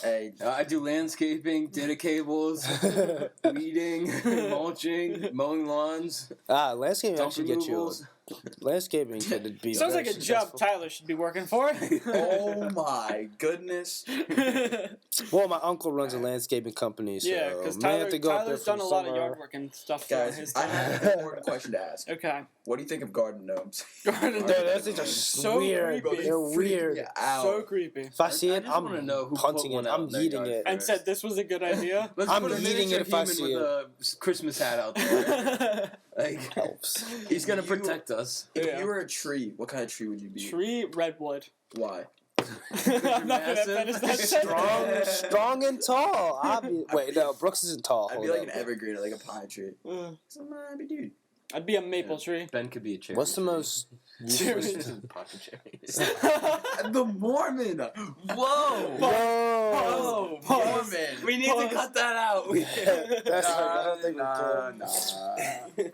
Hey, I do landscaping, data cables, weeding, mulching, mowing lawns, Landscaping dump actually get you. removals. Landscaping could be. Sounds very like a successful. job Tyler should be working for. oh my goodness. Well, my uncle runs a landscaping company, so Yeah, because may have to go up there Tyler's for done a lot of summer. yard work and stuff throughout his Guys, I time. have an important question to ask. Okay. What do you think of garden gnomes? Garden Dude, gnomes. those things are So weird. creepy. They're weird. Freak me out. So creepy. If I see I it, just I'm wanna know who punching put one it. out I'm in their eating yard it. And said this was a good idea. Let's I'm put a eating miniature it if I human see with it. a Christmas hat out there. Like, Helps. he's gonna You- protect us. If Yeah. you were a tree, what kind of tree would you be? Tree redwood. Why? I'm not gonna finish that sentence. Strong and tall. Wait, no, Brooks isn't tall. I'd Hold be like up. an evergreen or like a pine tree. Mm. So I'd be dude. I'd be a maple tree. Ben could be a cherry. What's the most? Cherry. Pocket cherries. The Mormon. Whoa! Whoa! Pause. Mormon. We need to cut that out. That's I don't think we nah.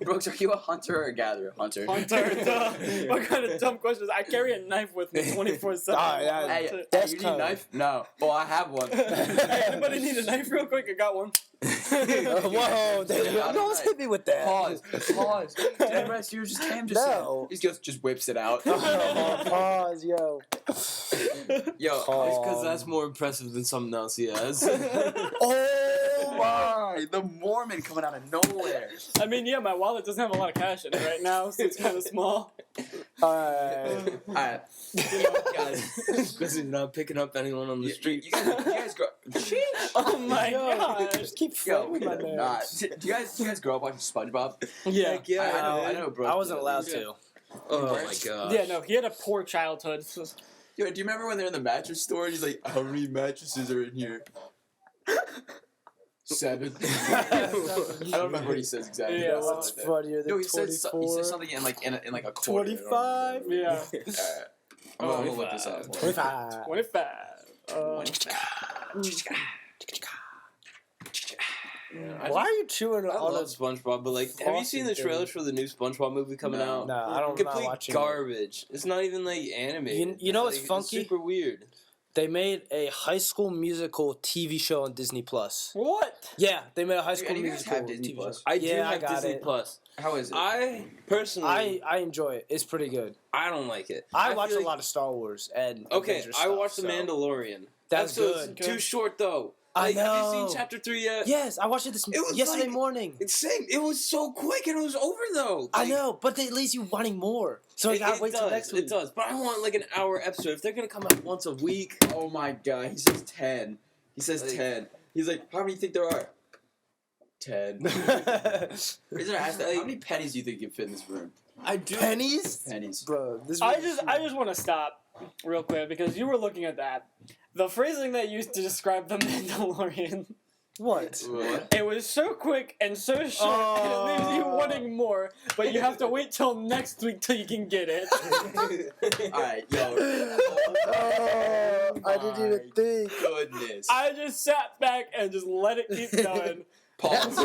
Brooks, are you a hunter or a gatherer? Hunter. Hunter, duh. What kind of dumb questions? I carry a knife with me 24/7. Ah, yeah. Hey, That's you need a kinda- knife? No. Well, I have one. Hey, anybody need a knife real quick? I got one. Whoa! No one's hit me with that. Pause. Did anybody see what Cam just said? No. He just whips it out. Oh, pause, yo. Yo, Pause. Because that's more impressive than something else he has. oh my! The Mormon coming out of nowhere. I mean, yeah, my wallet doesn't have a lot of cash in it right now, so it's kind of small. Alright. Alright, guys. Because he's not picking up anyone on the street. You guys grow. Sheesh. Oh my Yo, gosh. Just keep Yo, flirting with my nah. nerves. Do you guys grow up watching SpongeBob? Yeah. Heck yeah, I know, bro. I wasn't allowed to. Oh my gosh. Yeah, no, he had a poor childhood. Yo, do you remember when they're in the mattress store and he's like, how many mattresses are in here? 7. I don't remember what he says exactly. Yeah, but What's something like funnier that. No, than he says 24? something in like a quarter. 25? Yeah. Alright. I'm gonna look this up. 25. 25. Why are you chewing I on love a... SpongeBob, but like, have you seen the trailers for the new SpongeBob movie coming No. out? No, I don't. I'm not Complete watching. garbage. It's not even like animated. You know what's It's funky? super weird. They made a High School Musical TV show on Disney Plus. What? Yeah, they made a High Do School any of you guys Musical have Disney TV Plus? show. I do Yeah, I have got Disney it. Plus. How is it? I personally, I enjoy it. It's pretty good. I don't like it. I feel watch a like- lot of Star Wars and Okay, Avengers I stuff, watched The so. Mandalorian. That's Episode's good. too short though. I Like, have you know. seen chapter 3 yet? Yes, I watched it this It was yesterday like- morning. It's same. It was so quick and it was over though. I Like, know, but it leaves you wanting more. So I gotta wait till next week. It does, but I want like an hour episode. If they're gonna come out once a week, Oh my god, he says 10. He says Like- 10. He's like, how many do you think there are? 10. Reason I asked that, how many pennies do you think you fit in this room? I do. Pennies? Pennies. Bro, this I just want to stop real quick because you were looking at that. The phrasing they used to describe the Mandalorian. What? What? It was so quick and so short, and it leaves you wanting more. But you have to wait till next week till you can get it. Alright, yo. I didn't even think. Goodness. I just sat back and just let it keep going. Pause.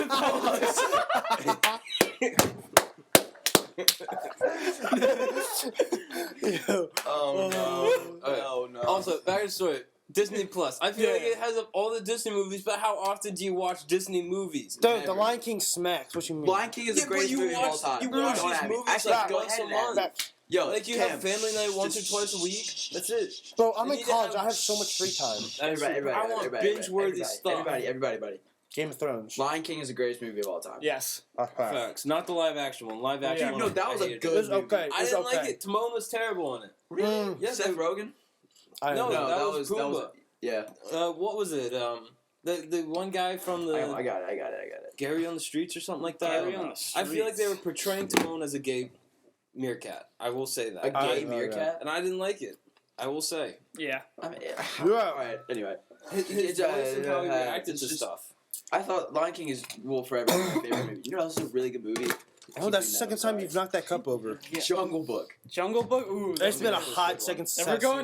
Yo. Oh no. No, no. Also, back to the story. Disney Plus. I feel Yeah. like it has up all the Disney movies, but how often do you watch Disney movies? Dude, The Lion King smacks. What you mean? Blind King is Yeah, the but greatest you movie of all watch- time. you watch Don't these at me. movies Actually, like go once ahead a and at me. month. Yo, Like you Cam, have family night once or just- twice a week. That's it. Bro, I'm You in need to college. have- I have so much free time. I want binge-worthy stuff. Everybody. Game of Thrones. Lion King is the greatest movie of all time. Yes. Facts. Not the live action one. Live action Yeah. one. No, that was I a hated good it. It was okay. I It's didn't okay. like it. Timon was terrible in it. Really? Yes, Seth Rogen? I No, know. that was Pumbaa. Yeah. What was it? The one guy from the I got it. Gary on the Streets or something like that. Gary on the I feel like they were Streets. portraying Timon as a gay meerkat. I will say that. A gay I- meerkat? And I didn't like it. I will say. Yeah. I mean, You're right. alright, anyway. His It's, voice and how he reacted it's to just- stuff. I thought Lion King will forever be my favorite movie. You know, this is a really good movie. Oh, that's the second time you've knocked that cup over. Jungle Book. Jungle Book. Ooh. It's been a that's a good hot one. second.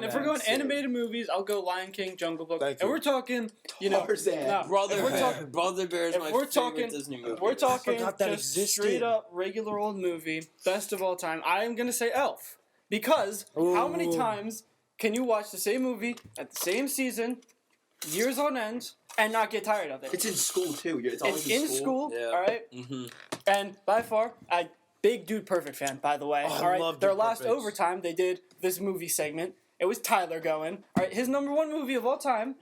If we're going animated movies, I'll go Lion King, Jungle Book. Thank And you. we're talking, you know, Tarzan. no, Brother if we're Bear. talking, Brother Bear is if my we're favorite talking- Disney movie. we're talking forgot that just existed. straight up regular old movie, best of all time. I am gonna say Elf because how many Ooh. times can you watch the same movie at the same season, years on end, and not get tired of it? It's in school too. It's always It's in school, Yeah. all right. Mm-hmm. And by far, I big Dude Perfect fan, by the way. Oh, I all right, love their Dude last Perfect. overtime, they did this movie segment. It was Tyler going. All right, his number one movie of all time.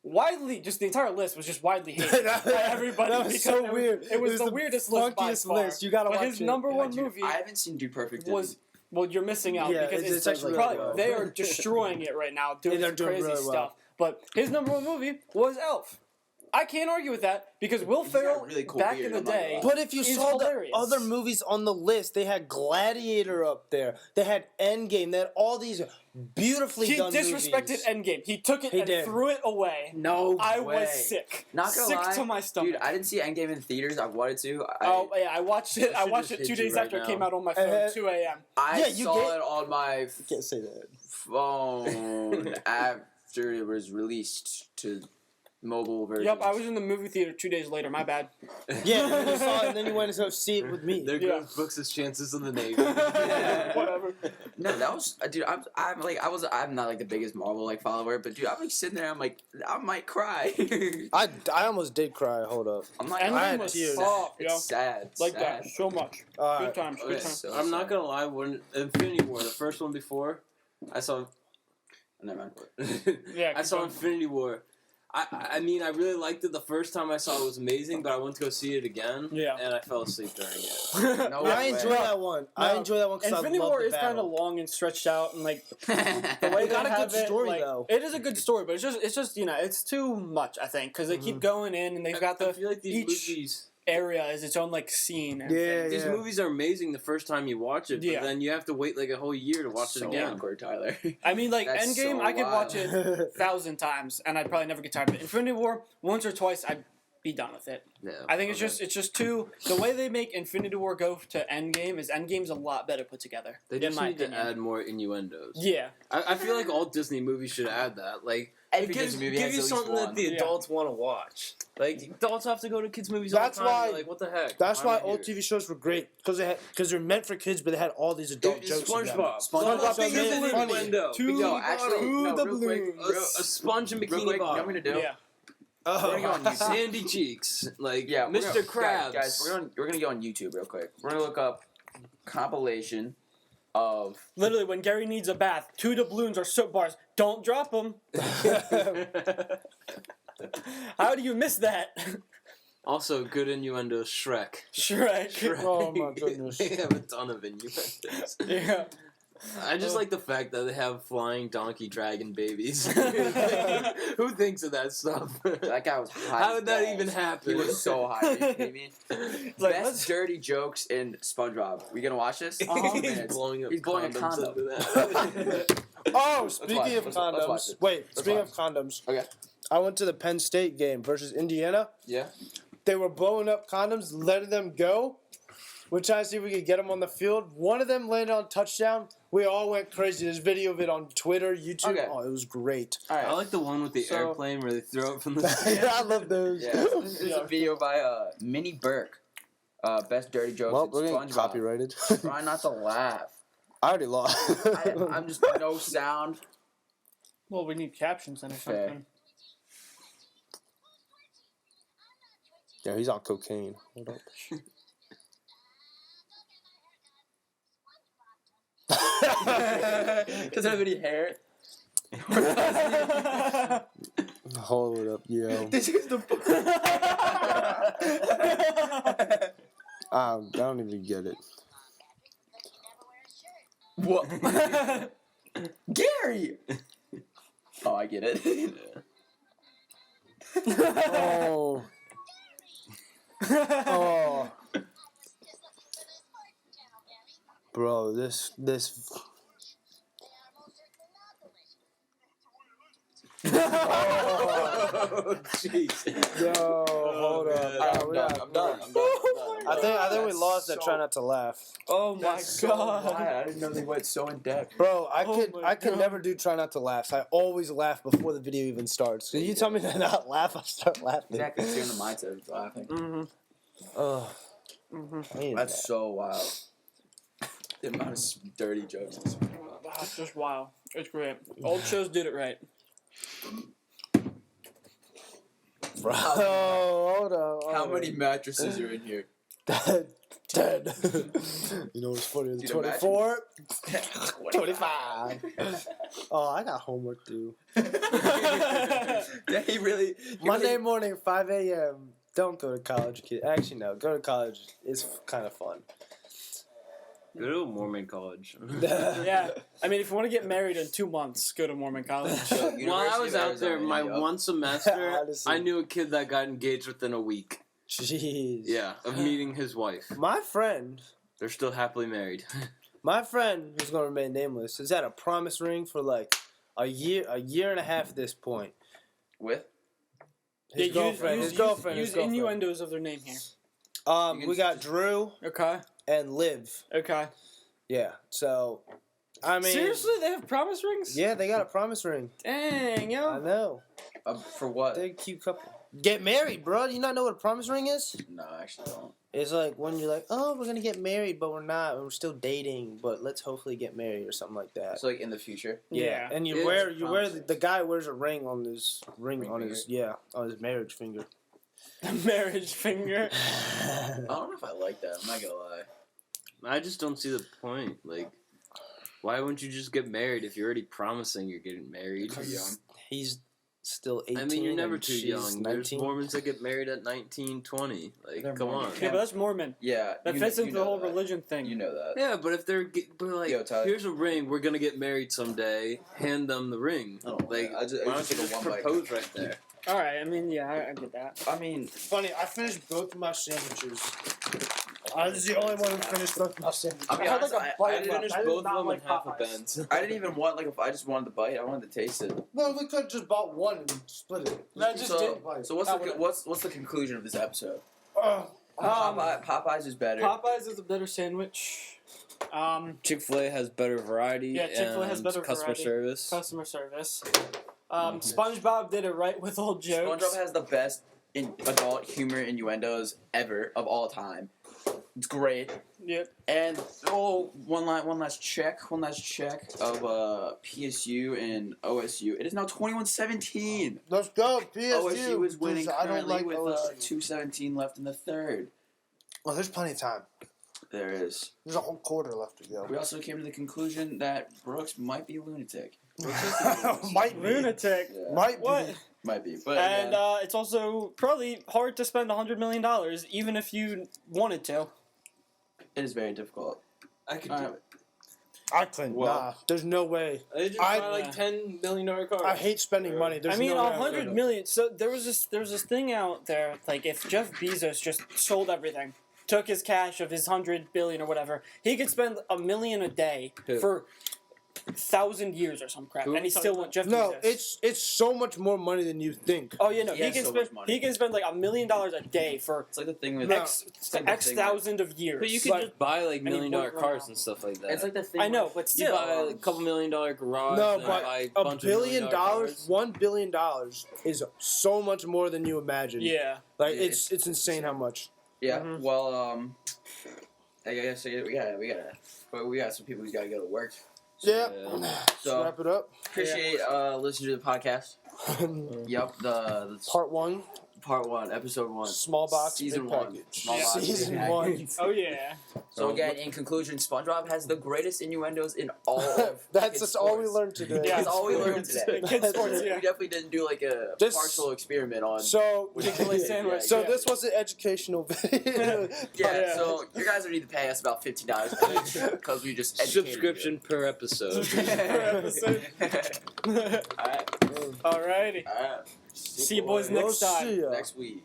Widely, just the entire list was just widely hated by everybody. That was because so weird. It was the weirdest list by funkiest far. list. You gotta but watch his it. number Yeah, one dude, movie I haven't seen Dude Perfect. was. Well, you're missing out Yeah, because it's it's, actually probably really well. they are destroying it right now, doing They're some doing crazy really well. stuff. But his number one movie was Elf. I can't argue with that because Will He's got a Ferrell really cool back beard, in the I'm not gonna day. lie. But if you is saw hilarious. the other movies on the list, they had Gladiator up there. They had Endgame. They had all these beautifully He done disrespected movies. Endgame. He took it He and did. threw it away. No I way. was sick. Not gonna sick lie, to my stomach. dude. I didn't see Endgame in theaters. I wanted to. Oh yeah, I watched it. I should watched just it 2 hit you days right after it now. came out on my phone, 2 a.m. I Yeah, you saw get- it on my Can't say that. phone after it was released to mobile version. Yep, I was in the movie theater 2 days later. My bad. Yeah, you saw it, and then you went to go see it with me. There Yeah. goes Brooks' chances in the Navy. Whatever. No, that was dude. I'm not like the biggest Marvel like follower, but dude, I'm like sitting there. I'm like, I might cry. I almost did cry. Hold up. I'm like, Endgame I had was tears. soft, yo. it's sad. Like sad. that, so much. All Good right. times, good Okay, times. so I'm not sad. gonna lie. When Infinity War, the first one before, I saw. Never mind. Yeah, I keep saw going. Infinity War. I mean, I really liked it the first time I saw it. It was amazing, but I went to go see it again, Yeah. and I fell asleep during it. No I way. enjoy that one. I No. enjoy that one because I love Infinity War the is kind of battle. long and stretched out, and like the the way It got they a have good it, story, like, though. It is a good story, but it's just it's too much. I think because they keep going in and they've got I the feel like these each- movies area is its own like scene. And Yeah, thing. These movies are amazing the first time you watch it, but Yeah. then you have to wait like a whole year to watch it So again. awkward, Tyler. I mean, like That's Endgame, so I could watch wild. it 1,000 times, and I'd probably never get tired of it. Infinity War, once or twice, I'd be done with it. Yeah, I think okay. it's just too. The way they make Infinity War go to Endgame is Endgame's a lot better put together. They in just my need opinion. to add more innuendos. Yeah, I feel like all Disney movies should add that. Like, Every it gives, Disney movie give has you at least something one. that the Yeah. adults want to watch. Like, adults have to go to kids' movies That's all the time. why- You're like, what the heck? That's why I'm old here. TV shows were great because they're meant for kids, but they had all these adult jokes. in them. SpongeBob. SpongeBob's Big so as an funny. innuendo. Two- Yo, actually, to no, the real quick, balloons. A sponge and real bikini quick, you know what I'm bottom. gonna do? yeah. We're gonna go on YouTube. Sandy cheeks. Like, Yeah, we're Mr. gonna- Krabs. Guys, we're gonna go on YouTube real quick. We're gonna look up compilation of. Literally, when Gary needs a bath, 2 doubloons or soap bars. Don't drop them. How do you miss that? Also, good innuendo, Shrek. Shrek. Shrek. Oh my goodness. They have a ton of innuendos. Yeah. I just like the fact that they have flying donkey dragon babies. Who thinks of that stuff? That guy was high. How as did that balls. even happen? He was so high. Are you kidding me? Like, Best let's- dirty jokes in SpongeBob. We gonna watch this? He's Minutes. blowing up He's blowing a condoms condom. into that. Oh, watch speaking it. of Let's watch condoms. it. Wait, Let's speaking watch of condoms. Okay. I went to the Penn State game versus Indiana. Yeah. They were blowing up condoms, letting them go. We're trying to see if we could get them on the field. One of them landed on a touchdown. We all went crazy. There's video of it on Twitter, YouTube. Okay. Oh, it was great. All right. I like the one with the So- airplane where they throw it from the Yeah, I love those. Yeah. This is a video by Minnie Burke. Best dirty jokes Well, in we're getting SpongeBob. copyrighted. Try not to laugh. I already lost. I'm just no sound. Well, we need captions then or Fair. something. Yeah, he's on cocaine. Hold up. Doesn't have any hair. Hold up, yo. This is the. I don't even get it. What? Gary. Oh, I get it. Oh. Oh. Bro, this. Oh, jeez. Yo, hold up. man. We got- I'm done. I think we That's lost that. so- Try not to laugh. Oh my That's so god. wild. I didn't know they went so in depth. Bro, I Oh could my God. never do try not to laugh. I always laugh before the video even starts. So you tell me to not laugh, I start laughing. Exactly. Stay in the mindset of laughing. Mm-hmm. Ugh. Mm-hmm. I need That's that. so wild. The amount of dirty jokes. That's just wow. It's great. Old shows did it right. Bro, hold on. How many mattresses are in here? 10. You know what's funnier than Dude, imagine- 24? 25. Oh, I got homework due. Yeah, he really. Monday morning, 5 a.m. Don't go to college, kid. Actually, no. Go to college. It's kind of fun. Go to a Mormon college. Yeah. I mean, if you want to get married in 2 months, go to Mormon college. While I was out there, my one semester, Honestly. I knew a kid that got engaged within a week. Jeez. Yeah, of meeting his wife. My friend, They're still happily married. who's going to remain nameless, has had a promise ring for like a year and a half at this point. With? His Yeah, girlfriend. Use innuendos of their name here. We got Drew Okay. and Liv. Okay. Yeah. So, I mean, Seriously, they have promise rings? yeah, they got a promise ring. Dang, I yo. know. For what? They're a cute couple. Get married, bro. Do you not know what a promise ring is? No, I actually don't. It's like when you're like, oh, we're gonna get married, but we're not. We're still dating, but let's hopefully get married or something like that. It's like in the future. Yeah. And you It's wear a the promise. the guy wears a ring on his Ring on his marriage finger. Marriage finger. I don't know if I like that. I'm not gonna lie. I just don't see the point. Like, why wouldn't you just get married if you're already promising you're getting married? Too young. He's still 18. I mean, you're never and too she's young. There's 19. Mormons that get married at 19, 20. Like, They're come on. Mormon. Yeah, but that's Mormon. Yeah. That you- fits you into the know whole that. religion thing. You know that. Yeah, but if they're like, Yo, Tyler. here's a ring, we're gonna get married someday. Hand them the ring. Oh, Like, I just- why I don't just you took a just one bite. propose right there? All right. I mean, yeah, I get that. I mean, Funny, I finished both of my sandwiches. I was the only one who finished both of my sandwiches. I mean, I had like honestly, a bite I left. finished did both of not them like in half a Popeyes. Benz. I didn't even want I just wanted the bite. I wanted to taste it. Well, we could have just bought one and split it. No, just So, didn't. so what's I the would've- what's the conclusion of this episode? Um, Popeyes is better. Popeyes is a better sandwich. Chick-fil-A has better variety. Yeah, Chick-fil-A has and better customer variety. service. Customer service. SpongeBob did it right with old jokes. SpongeBob has the best adult humor innuendos ever of all time. It's great. Yep. And one last check of PSU and OSU. It is now 21-17. Let's go, PSU. OSU is winning I don't currently like with OSU. 2:17 left in the third. Well, there's plenty of time. There is. There's a whole quarter left to go. We also came to the conclusion that Brooks might be a lunatic. Might be. Lunatic. Yeah, Might be. What? might be. But And yeah. it's also probably hard to spend $100 million, even if you wanted to. It is very difficult. I could Alright. do it. I couldn't. Well- Nah, there's no way. I just I- buy like $10 million cars. I hate spending money. There's I mean, no way I 100 could. million. So there was this thing out there, like if Jeff Bezos just sold everything, took his cash of his 100 billion or whatever, he could spend $1 million a day Who? for 1,000 years or some crap, Who? and he still won't. Jeff No, Bezos. it's so much more money than you think. Oh yeah, no, He he has can so spend much money. he can spend like $1 million a day for It's like the thing with No. X like the X thing thousand of years. But you could Like- just buy like he $1 million won't run cars out. and stuff like that. It's like the thing. I know, with- but you still, buy like a couple $1 million garage. No, and but buy a $1 bunch billion, of $1 million cars. $1 billion is so much more than you imagine. yeah. Like Yeah, it's insane how much. Yeah. Mhm. Well, I guess we got some people who's got to go to work. Yeah. Yeah. Let's So- wrap it up. Appreciate listening to the podcast. Yep. The Part 1, part 1, episode 1. small box, Season big 1. package. Small Yeah. box, big Season package. 1. Oh yeah. So again, in conclusion, SpongeBob has the greatest innuendos in all of That's kids' just all we sports. learned today. Yeah, That's all we learned today. Kids sports, We yeah. definitely didn't do like a This- partial experiment on. So, Chick-fil-A sandwich. so Yeah. this was an educational video. Yeah, so you guys would need to pay us about $15 because we just educated you. Subscription per episode. Alright. Alrighty. Alright. See you boys We'll next time. see ya. Next week.